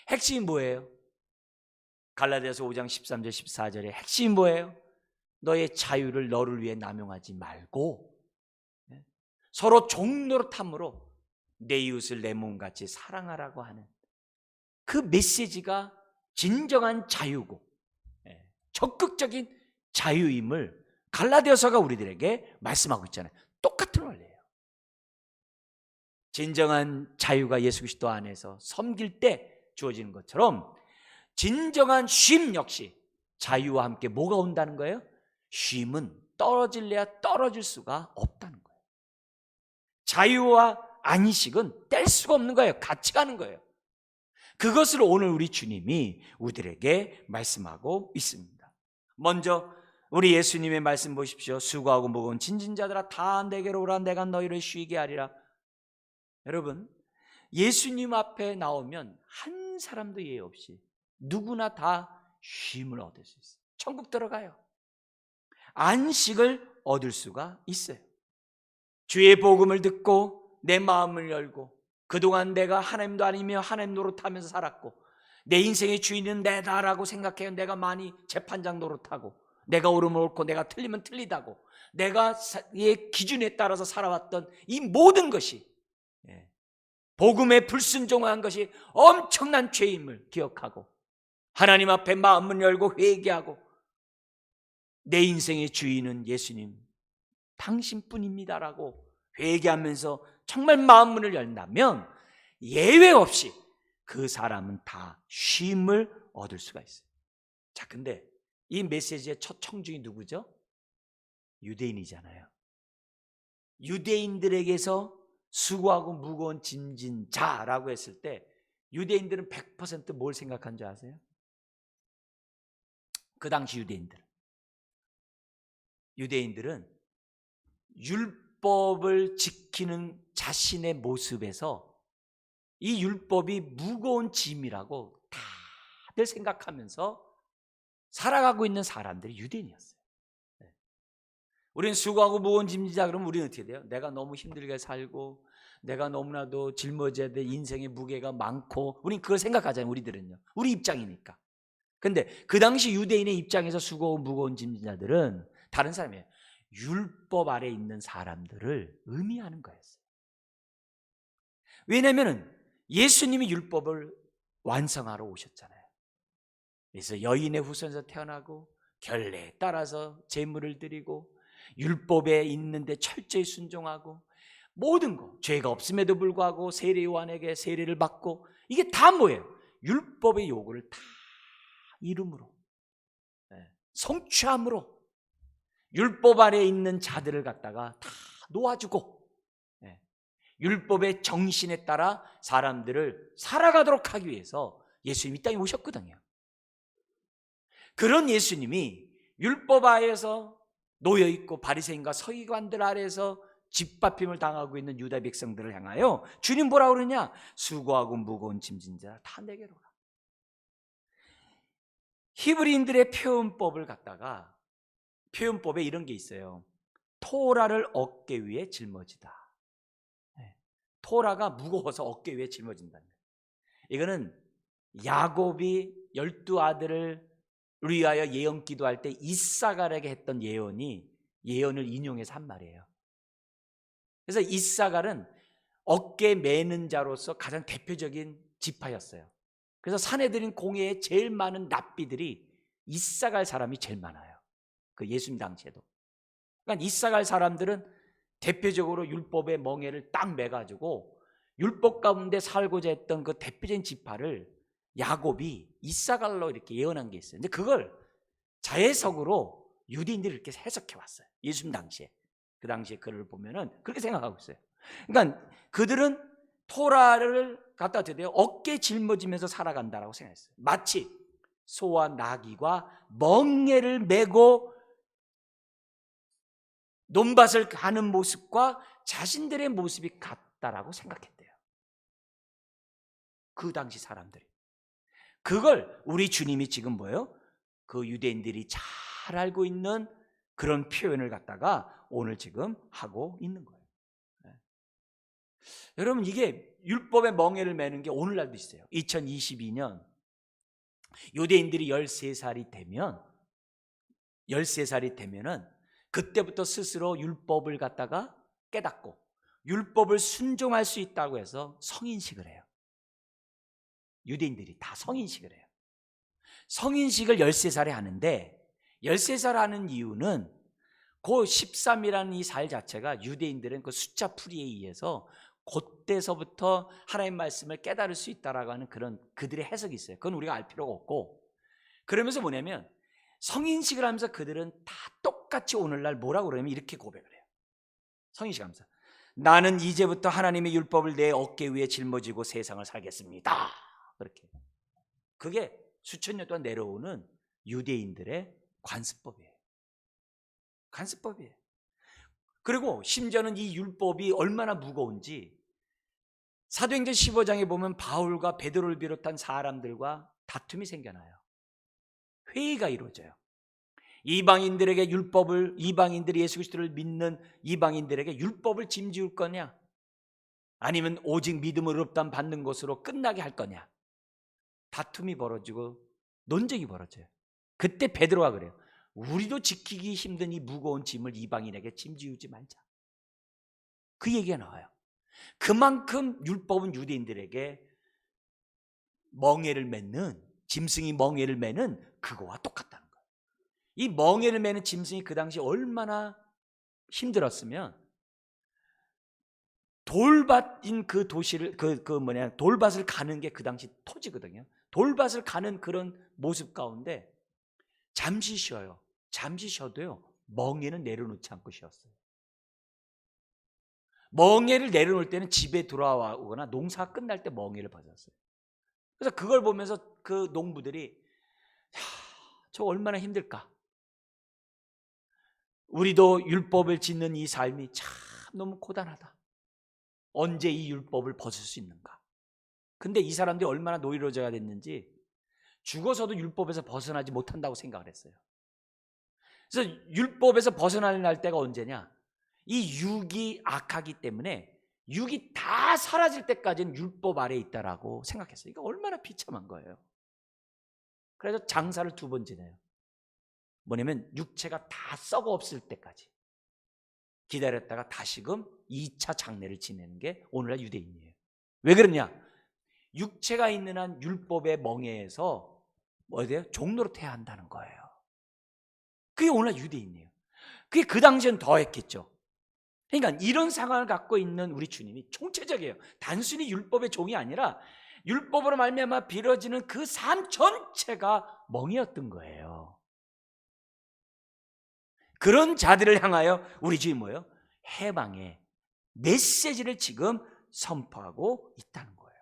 핵심이 뭐예요? 갈라디아서 5장 13절 14절의 핵심이 뭐예요? 너의 자유를 너를 위해 남용하지 말고 서로 종노릇함으로 내 이웃을 내 몸같이 사랑하라고 하는 그 메시지가 진정한 자유고 적극적인 자유임을 갈라디아서가 우리들에게 말씀하고 있잖아요. 똑같은 원리예요. 진정한 자유가 예수 그리스도 안에서 섬길 때 주어지는 것처럼 진정한 쉼 역시 자유와 함께 뭐가 온다는 거예요? 쉼은 떨어질래야 떨어질 수가 없다는 거예요. 자유와 안식은 뗄 수가 없는 거예요. 같이 가는 거예요. 그것을 오늘 우리 주님이 우리들에게 말씀하고 있습니다. 먼저 우리 예수님의 말씀 보십시오. 수고하고 무거운 짐진 자들아 다 내게로 오라 내가 너희를 쉬게 하리라. 여러분, 예수님 앞에 나오면 한 사람도 예외 없이 누구나 다 쉼을 얻을 수 있어요. 천국 들어가요. 안식을 얻을 수가 있어요. 주의 복음을 듣고 내 마음을 열고 그동안 내가 하나님도 아니며 하나님 노릇하면서 살았고 내 인생의 주인은 내다라고 생각해요. 내가 많이 재판장 노릇하고 내가 옳으면 옳고 내가 틀리면 틀리다고 내가 의 기준에 따라서 살아왔던 이 모든 것이 복음에 불순종한 것이 엄청난 죄임을 기억하고 하나님 앞에 마음을 열고 회개하고 내 인생의 주인은 예수님 당신뿐입니다라고 회개하면서 정말 마음문을 열다면 예외 없이 그 사람은 다 쉼을 얻을 수가 있어요. 자, 근데 이 메시지의 첫 청중이 누구죠? 유대인이잖아요. 유대인들에게서 수고하고 무거운 짐진 자라고 했을 때 유대인들은 100%뭘 생각한 줄 아세요? 그 당시 유대인들은 율법을 지키는 자신의 모습에서 이 율법이 무거운 짐이라고 다들 생각하면서 살아가고 있는 사람들이 유대인이었어요. 우리는 수고하고 무거운 짐지자 그러면 우리는 어떻게 돼요? 내가 너무 힘들게 살고 내가 너무나도 짊어져야 될 인생의 무게가 많고 우리는 그걸 생각하잖아요. 우리들은요. 우리 입장이니까. 근데 그 당시 유대인의 입장에서 수고하고 무거운 짐자들은 다른 사람이에요. 율법 아래 있는 사람들을 의미하는 거였어요. 왜냐하면 예수님이 율법을 완성하러 오셨잖아요. 그래서 여인의 후손에서 태어나고 결례에 따라서 제물을 드리고 율법에 있는데 철저히 순종하고 모든 거 죄가 없음에도 불구하고 세례 요한에게 세례를 받고 이게 다 뭐예요? 율법의 요구를 다 이름으로 성취함으로 율법 아래에 있는 자들을 갖다가 다 놓아주고 율법의 정신에 따라 사람들을 살아가도록 하기 위해서 예수님이 이 땅에 오셨거든요. 그런 예수님이 율법 아래에서 놓여있고 바리새인과 서기관들 아래에서 짓밟힘을 당하고 있는 유다 백성들을 향하여 주님 뭐라 그러냐? 수고하고 무거운 짐진 자 다 내게로 오라. 히브리인들의 표현법을 갖다가 표현법에 이런 게 있어요. 토라를 어깨 위에 짊어지다. 토라가 무거워서 어깨 위에 짊어진다는 거예요. 이거는 야곱이 12아들을 위하여 예언 기도할 때 이사갈에게 했던 예언을 인용해서 한 말이에요. 그래서 이사갈은 어깨 매는 자로서 가장 대표적인 지파였어요. 그래서 산에 들인 공회에 제일 많은 납비들이 이사갈 사람이 제일 많아요. 그 예수님 당시에도. 그러니까 이사갈 사람들은 대표적으로 율법의 멍에를 딱 매가지고 율법 가운데 살고자 했던 그 대표적인 지파를 야곱이 이사갈로 이렇게 예언한 게 있어요. 근데 그걸 자해석으로 유대인들이 이렇게 해석해 왔어요. 예수님 당시에. 그 당시에 글을 보면은 그렇게 생각하고 있어요. 그러니까 그들은 토라를 갖다 대대요. 어깨에 짊어지면서 살아간다라고 생각했어요. 마치 소와 나귀가 멍에를 메고 논밭을 가는 모습과 자신들의 모습이 같다라고 생각했대요. 그 당시 사람들이. 그걸 우리 주님이 지금 뭐예요? 그 유대인들이 잘 알고 있는 그런 표현을 갖다가 오늘 지금 하고 있는 거예요. 여러분 이게 율법의 멍에를 매는 게 오늘날도 있어요. 2022년 유대인들이 13살이 되면은 그때부터 스스로 율법을 갖다가 깨닫고 율법을 순종할 수 있다고 해서 성인식을 해요. 유대인들이 다 성인식을 해요. 성인식을 13살에 하는데 13살 하는 이유는 그 13이라는 이 살 자체가 유대인들은 그 숫자 풀이에 의해서 그때서부터 하나님의 말씀을 깨달을 수 있다라고 하는 그런 그들의 해석이 있어요. 그건 우리가 알 필요가 없고 그러면서 뭐냐면 성인식을 하면서 그들은 다 똑같이 오늘날 뭐라고 그러냐면 이렇게 고백을 해요. 성인식 하면서 나는 이제부터 하나님의 율법을 내 어깨 위에 짊어지고 세상을 살겠습니다. 그렇게. 그게 수천 년 동안 내려오는 유대인들의 관습법이에요. 관습법이에요. 그리고 심지어는 이 율법이 얼마나 무거운지 사도행전 15장에 보면 바울과 베드로를 비롯한 사람들과 다툼이 생겨나요. 회의가 이루어져요. 이방인들이 예수 그리스도를 믿는 이방인들에게 율법을 짐지을 거냐? 아니면 오직 믿음으로 롭다함 받는 것으로 끝나게 할 거냐? 다툼이 벌어지고 논쟁이 벌어져요. 그때 베드로가 그래요. 우리도 지키기 힘든 이 무거운 짐을 이방인에게 짐지우지 말자. 그 얘기가 나와요. 그만큼 율법은 유대인들에게 멍에를 맺는 짐승이 멍에를 매는 그거와 똑같다는 거예요. 이 멍에를 매는 짐승이 그 당시 얼마나 힘들었으면 돌밭인 그 도시를 돌밭을 가는 게 그 당시 토지거든요. 돌밭을 가는 그런 모습 가운데 잠시 쉬어요. 잠시 쉬어도요 멍에는 내려놓지 않고 쉬었어요. 멍에를 내려놓을 때는 집에 돌아오거나 농사가 끝날 때 멍에를 벗었어요. 그래서 그걸 보면서 그 농부들이 저 얼마나 힘들까. 우리도 율법을 짓는 이 삶이 참 너무 고단하다. 언제 이 율법을 벗을 수 있는가. 근데 이 사람들이 얼마나 노이로제가 됐는지 죽어서도 율법에서 벗어나지 못한다고 생각을 했어요. 그래서 율법에서 벗어날 때가 언제냐? 이 육이 악하기 때문에 육이 다 사라질 때까지는 율법 아래에 있다라고 생각했어요. 이거 얼마나 비참한 거예요. 그래서 장사를 2번 지내요. 뭐냐면 육체가 다 썩어 없을 때까지 기다렸다가 다시금 2차 장례를 지내는 게 오늘날 유대인이에요. 왜 그러냐? 육체가 있는 한 율법의 멍에에서 뭐 돼요? 종로로 태야 한다는 거예요. 그게 오늘날 유대인이에요. 그게 그 당시엔 더 했겠죠. 그러니까 이런 상황을 갖고 있는 우리 주님이 총체적이에요. 단순히 율법의 종이 아니라 율법으로 말미암아 빌어지는 그 삶 전체가 멍이었던 거예요. 그런 자들을 향하여 우리 주님이 뭐예요? 해방의 메시지를 지금 선포하고 있다는 거예요.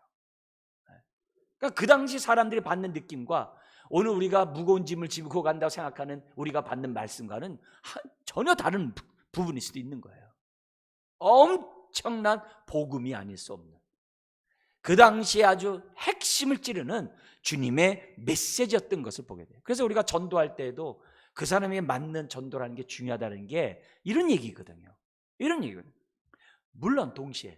그러니까 그 당시 사람들이 받는 느낌과 오늘 우리가 무거운 짐을 지고 간다고 생각하는 우리가 받는 말씀과는 전혀 다른 부분일 수도 있는 거예요. 엄청난 복음이 아닐 수 없는, 그 당시에 아주 핵심을 찌르는 주님의 메시지였던 것을 보게 돼요. 그래서 우리가 전도할 때에도 그 사람에 맞는 전도라는 게 중요하다는 게 이런 얘기거든요. 이런 얘기거든요. 물론 동시에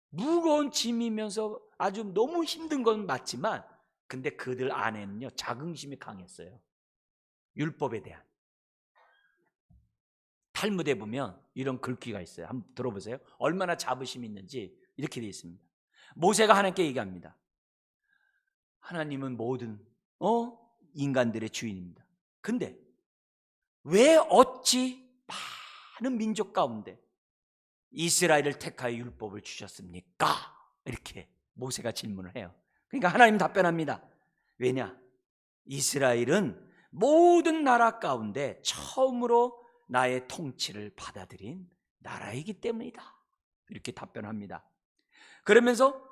무거운 짐이면서 아주 너무 힘든 건 맞지만, 근데 그들 안에는요 자긍심이 강했어요. 율법에 대한. 탈무드에 보면 이런 글귀가 있어요. 한번 들어보세요. 얼마나 자부심이 있는지 이렇게 되어 있습니다. 모세가 하나님께 얘기합니다. 하나님은 모든 인간들의 주인입니다. 근데 왜 어찌 많은 민족 가운데 이스라엘을 택하여 율법을 주셨습니까? 이렇게 모세가 질문을 해요. 그러니까 하나님 답변합니다. 왜냐? 이스라엘은 모든 나라 가운데 처음으로 나의 통치를 받아들인 나라이기 때문이다. 이렇게 답변합니다. 그러면서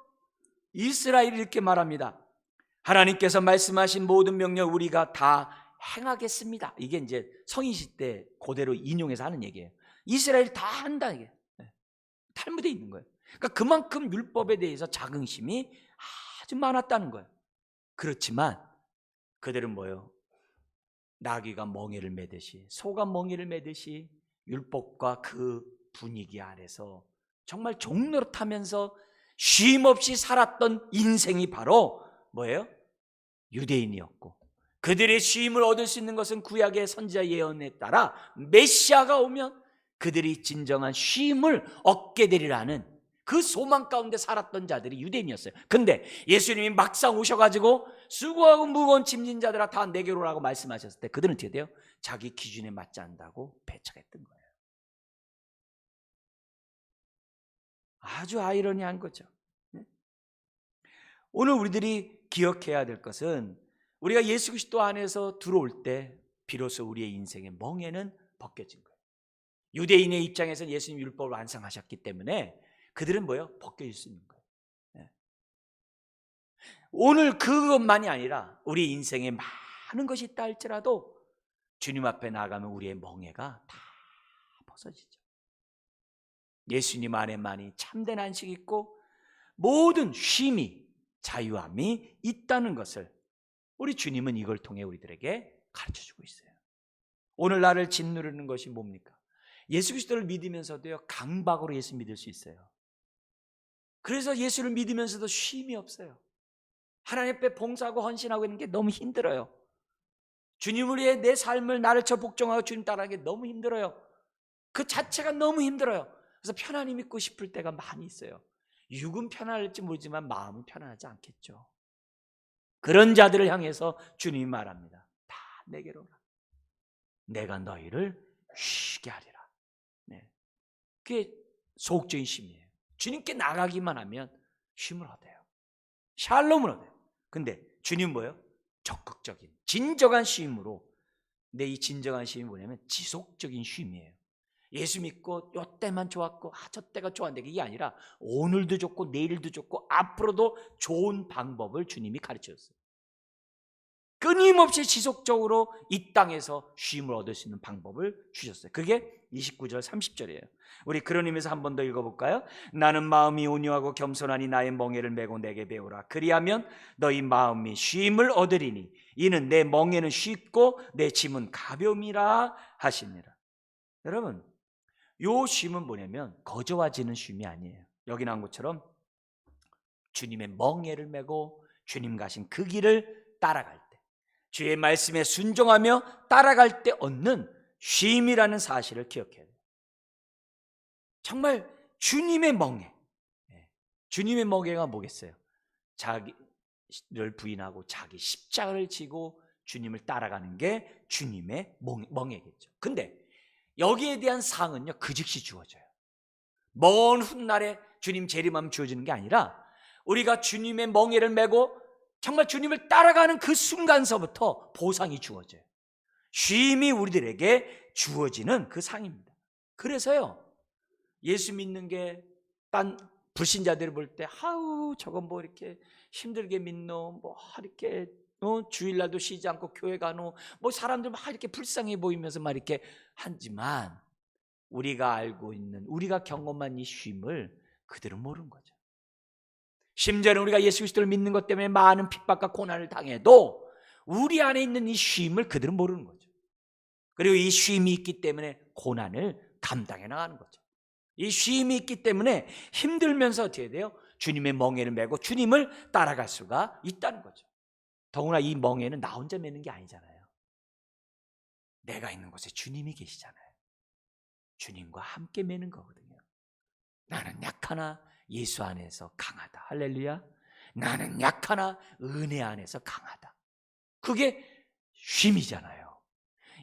이스라엘이 이렇게 말합니다. 하나님께서 말씀하신 모든 명령 우리가 다 행하겠습니다. 이게 이제 성인시 때 그대로 인용해서 하는 얘기예요. 이스라엘 다 한다 이게. 탈무드에 있는 거예요. 그러니까 그만큼 율법에 대해서 자긍심이 아주 많았다는 거예요. 그렇지만 그들은 뭐예요? 나귀가 멍에를 매듯이, 소가 멍에를 매듯이 율법과 그 분위기 아래서 정말 종노릇하면서 쉼없이 살았던 인생이 바로 뭐예요? 유대인이었고, 그들의 쉼을 얻을 수 있는 것은 구약의 선지자 예언에 따라 메시아가 오면 그들이 진정한 쉼을 얻게 되리라는 그 소망 가운데 살았던 자들이 유대인이었어요. 근데 예수님이 막상 오셔가지고 수고하고 무거운 짐진 자들아 다 내게로 오라고 말씀하셨을 때 그들은 어떻게 돼요? 자기 기준에 맞지 않는다고 배척했던 거예요. 아주 아이러니한 거죠. 오늘 우리들이 기억해야 될 것은 우리가 예수 그리스도 안에서 들어올 때 비로소 우리의 인생의 멍에는 벗겨진 거예요. 유대인의 입장에서는 예수님 율법을 완성하셨기 때문에 그들은 뭐예요? 벗겨질 수 있는 거예요. 오늘 그것만이 아니라 우리 인생에 많은 것이 있다 할지라도 주님 앞에 나가면 우리의 멍에가 다 벗어지죠. 예수님 안에만이 참된 안식이 있고 모든 쉼이, 자유함이 있다는 것을 우리 주님은 이걸 통해 우리들에게 가르쳐주고 있어요. 오늘 나를 짓누르는 것이 뭡니까? 예수 그리스도를 믿으면서도요 강박으로 예수 믿을 수 있어요. 그래서 예수를 믿으면서도 쉼이 없어요. 하나님 앞에 봉사하고 헌신하고 있는 게 너무 힘들어요. 주님을 위해 내 삶을 나를 쳐 복종하고 주님 따라하는 게 너무 힘들어요. 그 자체가 너무 힘들어요. 그래서 편안히 믿고 싶을 때가 많이 있어요. 육은 편안할지 모르지만 마음은 편안하지 않겠죠. 그런 자들을 향해서 주님이 말합니다. 다 내게로 오라. 내가 너희를 쉬게 하리라. 네. 그게 소극적인 쉼이에요. 주님께 나가기만 하면 쉼을 얻어요. 샬롬을 얻어요. 근데 주님 뭐예요? 적극적인 진정한 쉼으로, 내 이 진정한 쉼이 뭐냐면 지속적인 쉼이에요. 예수 믿고 요 때만 좋았고 저 때가 좋았는데 이게 아니라 오늘도 좋고 내일도 좋고 앞으로도 좋은 방법을 주님이 가르쳐줬어요. 끊임없이 지속적으로 이 땅에서 쉼을 얻을 수 있는 방법을 주셨어요. 그게 29절 30절이에요. 우리 그런 의미에서 한 번 더 읽어볼까요? 나는 마음이 온유하고 겸손하니 나의 멍에를 메고 내게 배우라. 그리하면 너희 마음이 쉼을 얻으리니 이는 내 멍에는 쉽고 내 짐은 가벼움이라 하시니라. 여러분, 요 쉼은 뭐냐면 거저와지는 쉼이 아니에요. 여기 나온 것처럼 주님의 멍에를 메고 주님 가신 그 길을 따라갈 때, 주의 말씀에 순종하며 따라갈 때 얻는 쉼이라는 사실을 기억해야 돼요. 정말 주님의 멍에, 주님의 멍에가 뭐겠어요? 자기를 부인하고 자기 십자가를 지고 주님을 따라가는 게 주님의 멍에겠죠. 근데 여기에 대한 상은요, 그 즉시 주어져요. 먼 훗날에 주님 재림하면 주어지는 게 아니라 우리가 주님의 멍에를 메고 정말 주님을 따라가는 그 순간서부터 보상이 주어져요. 쉼이 우리들에게 주어지는 그 상입니다. 그래서요, 예수 믿는 게 딴 불신자들을 볼 때 하우 저건 뭐 이렇게 힘들게 믿노, 뭐 이렇게 주일날도 쉬지 않고 교회 가노, 뭐 사람들 막 이렇게 불쌍해 보이면서 막 이렇게 하지만 우리가 알고 있는, 우리가 경험한 이 쉼을 그들은 모르는 거죠. 심지어는 우리가 예수 그리스도를 믿는 것 때문에 많은 핍박과 고난을 당해도 우리 안에 있는 이 쉼을 그들은 모르는 거죠. 그리고 이 쉼이 있기 때문에 고난을 감당해 나가는 거죠. 이 쉼이 있기 때문에 힘들면서 어떻게 돼요? 주님의 멍에를 메고 주님을 따라갈 수가 있다는 거죠. 더구나 이 멍에는 나 혼자 메는 게 아니잖아요. 내가 있는 곳에 주님이 계시잖아요. 주님과 함께 메는 거거든요. 나는 약하나 예수 안에서 강하다. 할렐루야. 나는 약하나 은혜 안에서 강하다. 그게 쉼이잖아요.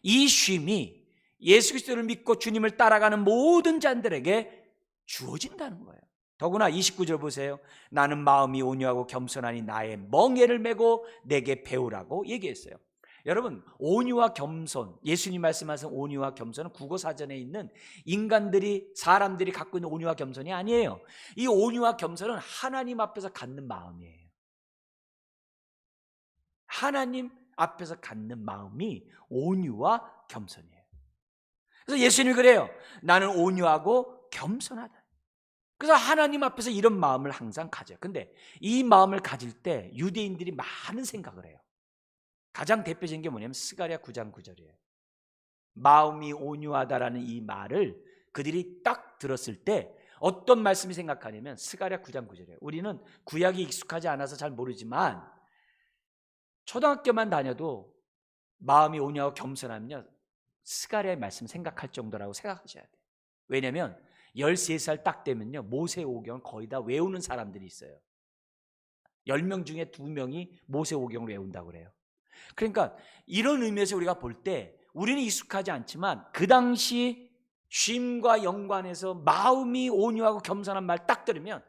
이 쉼이 예수 그리스도를 믿고 주님을 따라가는 모든 자들에게 주어진다는 거예요. 더구나 29절 보세요. 나는 마음이 온유하고 겸손하니 나의 멍에를 메고 내게 배우라고 얘기했어요. 여러분, 온유와 겸손, 예수님 말씀하신 온유와 겸손은 국어사전에 있는 사람들이 갖고 있는 온유와 겸손이 아니에요. 이 온유와 겸손은 하나님 앞에서 갖는 마음이에요. 하나님 앞에서 갖는 마음이 온유와 겸손이에요. 그래서 예수님이 그래요. 나는 온유하고 겸손하다. 그래서 하나님 앞에서 이런 마음을 항상 가져요. 근데 이 마음을 가질 때 유대인들이 많은 생각을 해요. 가장 대표적인 게 뭐냐면 스가랴 9장 9절이에요. 마음이 온유하다라는 이 말을 그들이 딱 들었을 때 어떤 말씀이 생각하냐면 스가랴 9장 9절이에요. 우리는 구약이 익숙하지 않아서 잘 모르지만 초등학교만 다녀도 마음이 온유하고 겸손하면요, 스가랴의 말씀 생각할 정도라고 생각하셔야 돼요. 왜냐하면 13살 딱 되면요, 모세오경을 거의 다 외우는 사람들이 있어요. 10명 중에 2명이 모세오경을 외운다고 그래요. 그러니까 이런 의미에서 우리가 볼 때 우리는 익숙하지 않지만 그 당시 쉼과 연관해서 마음이 온유하고 겸손한 말 딱 들으면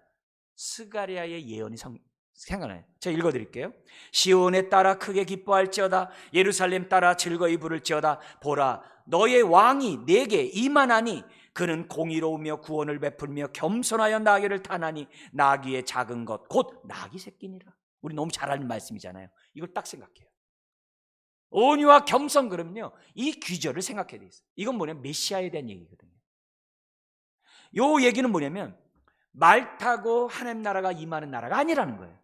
스가랴의 예언이 생각나요. 제가 읽어드릴게요. 시온에 따라 크게 기뻐할지어다. 예루살렘 따라 즐거이 부를지어다. 보라, 너의 왕이 내게 임하나니 그는 공의로우며 구원을 베풀며 겸손하여 나귀를 타나니 나귀의 작은 것 곧 나귀 새끼니라. 우리 너무 잘 아는 말씀이잖아요. 이걸 딱 생각해요. 온유와 겸손, 그러면요, 이 귀절을 생각해야 돼 있어요. 이건 뭐냐면 메시아에 대한 얘기거든요. 요 얘기는 뭐냐면 말 타고 하나님 나라가 임하는 나라가 아니라는 거예요.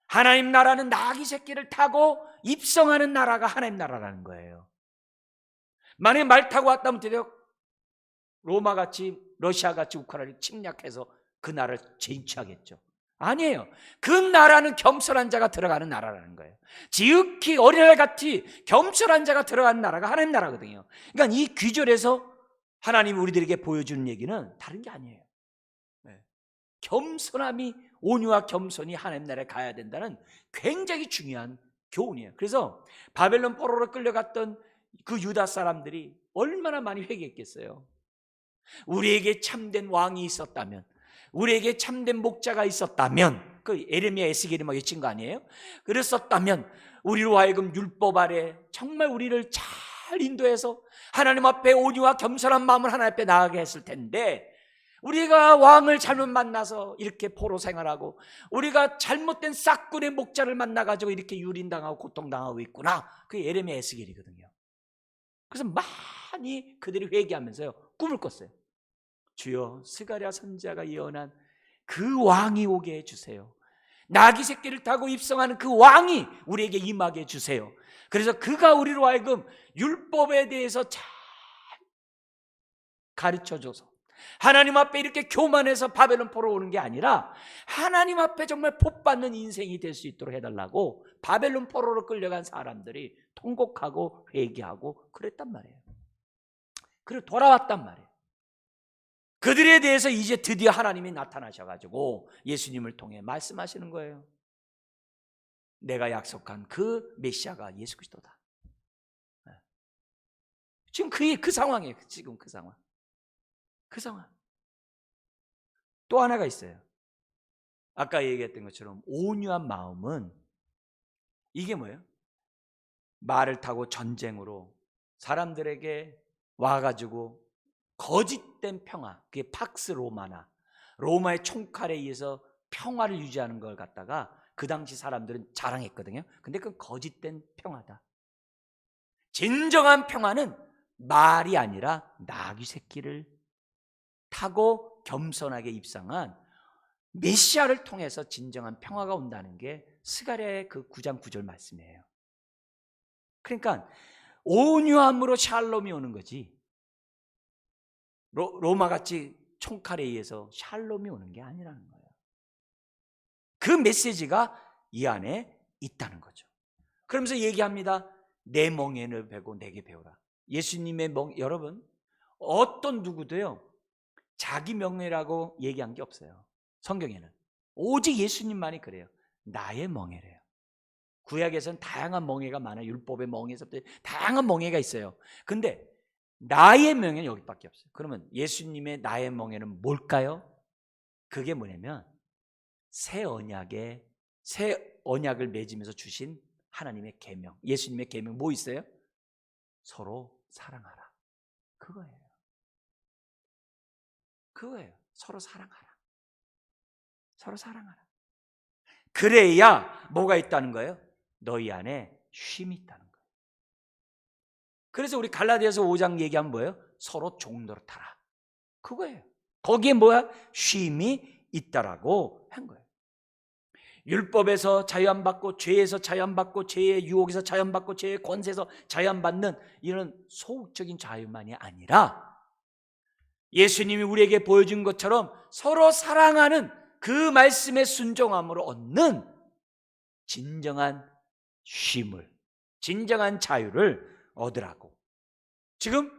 하나님 나라는 나귀 새끼를 타고 입성하는 나라가 하나님 나라라는 거예요. 만약에 말 타고 왔다면 어떻게 돼요? 로마같이, 러시아같이 우크라이나를 침략해서 그 나라를 진취하겠죠. 아니에요. 그 나라는 겸손한 자가 들어가는 나라라는 거예요. 지극히 어린아이같이 겸손한 자가 들어가는 나라가 하나님 나라거든요. 그러니까 이 귀절에서 하나님이 우리들에게 보여주는 얘기는 다른 게 아니에요. 겸손함이, 온유와 겸손이 하나님 나라에 가야 된다는 굉장히 중요한 교훈이에요. 그래서 바벨론 포로로 끌려갔던 그 유다 사람들이 얼마나 많이 회개했겠어요. 우리에게 참된 왕이 있었다면, 우리에게 참된 목자가 있었다면, 그 에레미야 에스겔이 막 외친 거 아니에요? 그랬었다면 우리로 하여금 율법 아래 정말 우리를 잘 잘 인도해서 하나님 앞에 온유와 겸손한 마음을 하나님 앞에 나가게 했을 텐데, 우리가 왕을 잘못 만나서 이렇게 포로 생활하고, 우리가 잘못된 싹군의 목자를 만나가지고 이렇게 유린당하고 고통당하고 있구나. 그게 예레미야 에스겔이거든요. 그래서 많이 그들이 회개하면서요 꿈을 꿨어요. 주여, 스가랴 선지자가 예언한 그 왕이 오게 해주세요. 나귀 새끼를 타고 입성하는 그 왕이 우리에게 임하게 해주세요. 그래서 그가 우리로 하여금 율법에 대해서 잘 가르쳐줘서 하나님 앞에 이렇게 교만해서 바벨론 포로 오는 게 아니라 하나님 앞에 정말 복받는 인생이 될 수 있도록 해달라고 바벨론 포로로 끌려간 사람들이 통곡하고 회개하고 그랬단 말이에요. 그리고 돌아왔단 말이에요. 그들에 대해서 이제 드디어 하나님이 나타나셔가지고 예수님을 통해 말씀하시는 거예요. 내가 약속한 그 메시아가 예수 그리스도다. 지금 그 상황이에요. 지금 그 상황. 그 상황. 또 하나가 있어요. 아까 얘기했던 것처럼 온유한 마음은 이게 뭐예요? 말을 타고 전쟁으로 사람들에게 와가지고 거짓된 평화, 그게 팍스 로마나 로마의 총칼에 의해서 평화를 유지하는 걸 갖다가 그 당시 사람들은 자랑했거든요. 근데 그건 거짓된 평화다. 진정한 평화는 말이 아니라 나귀 새끼를 타고 겸손하게 입상한 메시아를 통해서 진정한 평화가 온다는 게 스가랴의 그 9장 9절 말씀이에요. 그러니까 온유함으로 샬롬이 오는 거지, 로마같이 총칼에 의해서 샬롬이 오는 게 아니라는 거예요. 그 메시지가 이 안에 있다는 거죠. 그러면서 얘기합니다. 내 멍에를 베고 내게 배우라. 예수님의 여러분, 어떤 누구도요 자기 명예라고 얘기한 게 없어요. 성경에는 오직 예수님만이 그래요. 나의 멍에래요. 구약에서는 다양한 멍에가 많아요. 율법의 멍에서부터 다양한 멍에가 있어요. 근데 나의 명예는 여기밖에 없어요. 그러면 예수님의 나의 멍에는 뭘까요? 그게 뭐냐면 새 언약을 맺으면서 주신 하나님의 계명, 예수님의 계명 뭐 있어요? 서로 사랑하라. 그거예요. 그거예요. 서로 사랑하라. 서로 사랑하라. 그래야 뭐가 있다는 거예요? 너희 안에 쉼이 있다는 거예요. 그래서 우리 갈라디아서 5장 얘기하면 뭐예요? 서로 종노릇하라. 그거예요. 거기에 뭐야? 쉼이 있다라고 한 거예요. 율법에서 자유 안 받고, 죄에서 자유 안 받고, 죄의 유혹에서 자유 안 받고, 죄의 권세에서 자유 안 받는 이런 소극적인 자유만이 아니라 예수님이 우리에게 보여준 것처럼 서로 사랑하는 그 말씀의 순종함으로 얻는 진정한 쉼을, 진정한 자유를 얻으라고 지금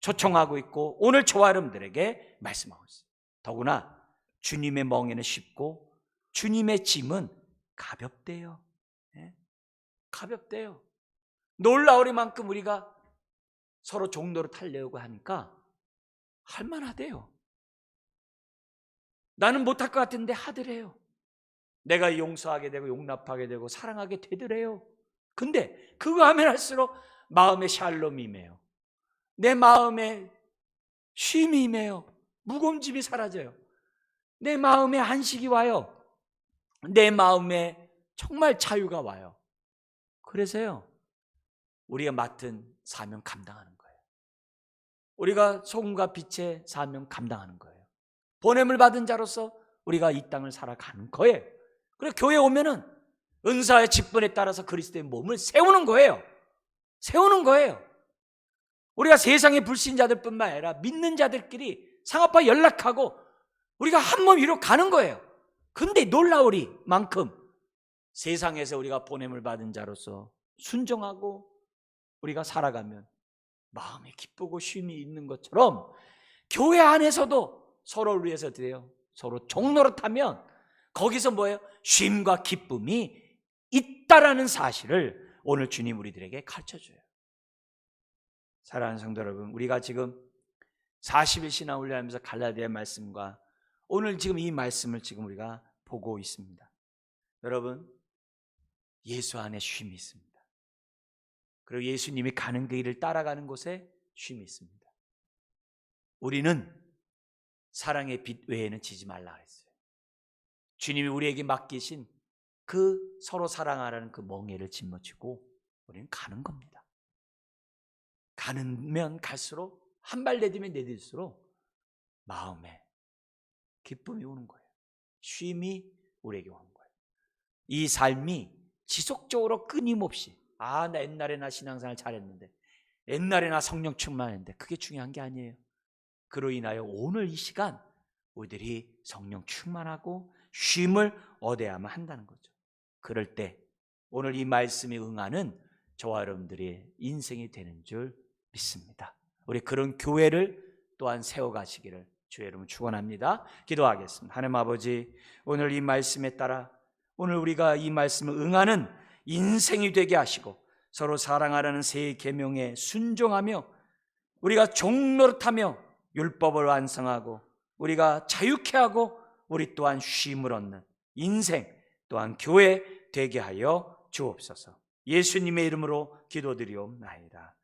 초청하고 있고 오늘 저와 여러분들에게 말씀하고 있어요. 더구나 주님의 멍에는 쉽고 주님의 짐은 가볍대요. 네? 가볍대요. 놀라우리만큼 우리가 서로 종로를 타려고 하니까 할만하대요. 나는 못할 것 같은데 하더래요. 내가 용서하게 되고 용납하게 되고 사랑하게 되더래요. 근데 그거 하면 할수록 마음에 샬롬이 임해요. 내 마음에 쉼이 임해요. 무거운 짐이 사라져요. 내 마음에 안식이 와요. 내 마음에 정말 자유가 와요. 그래서요 우리가 맡은 사명 감당하는 거예요. 우리가 소금과 빛의 사명 감당하는 거예요. 보냄을 받은 자로서 우리가 이 땅을 살아가는 거예요. 그리고 교회 오면은 은사의 직분에 따라서 그리스도의 몸을 세우는 거예요. 세우는 거예요. 우리가 세상의 불신자들뿐만 아니라 믿는 자들끼리 상합과 연락하고 우리가 한 몸 위로 가는 거예요. 근데 놀라우리만큼 세상에서 우리가 보냄을 받은 자로서 순종하고 우리가 살아가면 마음이 기쁘고 쉼이 있는 것처럼 교회 안에서도 서로를 위해서 드려요. 서로 종노릇하면 거기서 뭐예요? 쉼과 기쁨이 있다라는 사실을 오늘 주님 우리들에게 가르쳐줘요. 사랑하는 성도 여러분, 우리가 지금 40일 신앙 훈련하면서 갈라디아 말씀과 오늘 지금 이 말씀을 지금 우리가 보고 있습니다. 여러분, 예수 안에 쉼이 있습니다. 그리고 예수님이 가는 그 길을 따라가는 곳에 쉼이 있습니다. 우리는 사랑의 빛 외에는 지지 말라 했어요. 주님이 우리에게 맡기신 그 서로 사랑하라는 그 멍에를 짊어지고 우리는 가는 겁니다. 가면 갈수록 한 발 내디면 내딜수록 마음에 기쁨이 오는 거예요. 쉼이 우리에게 오는 거예요. 이 삶이 지속적으로 끊임없이 나 옛날에 나 신앙생활 잘했는데, 옛날에 나 성령 충만했는데, 그게 중요한 게 아니에요. 그로 인하여 오늘 이 시간 우리들이 성령 충만하고 쉼을 얻어야만 한다는 거죠. 그럴 때 오늘 이 말씀에 응하는 저와 여러분들의 인생이 되는 줄 믿습니다. 우리 그런 교회를 또한 세워가시기를 주의 이름으로 축원합니다. 기도하겠습니다. 하나님 아버지, 오늘 이 말씀에 따라 오늘 우리가 이 말씀을 응하는 인생이 되게 하시고 서로 사랑하라는 새 계명에 순종하며 우리가 종노릇하며 율법을 완성하고 우리가 자유케 하고 우리 또한 쉼을 얻는 인생 또한 교회 되게 하여 주옵소서. 예수님의 이름으로 기도드리옵나이다.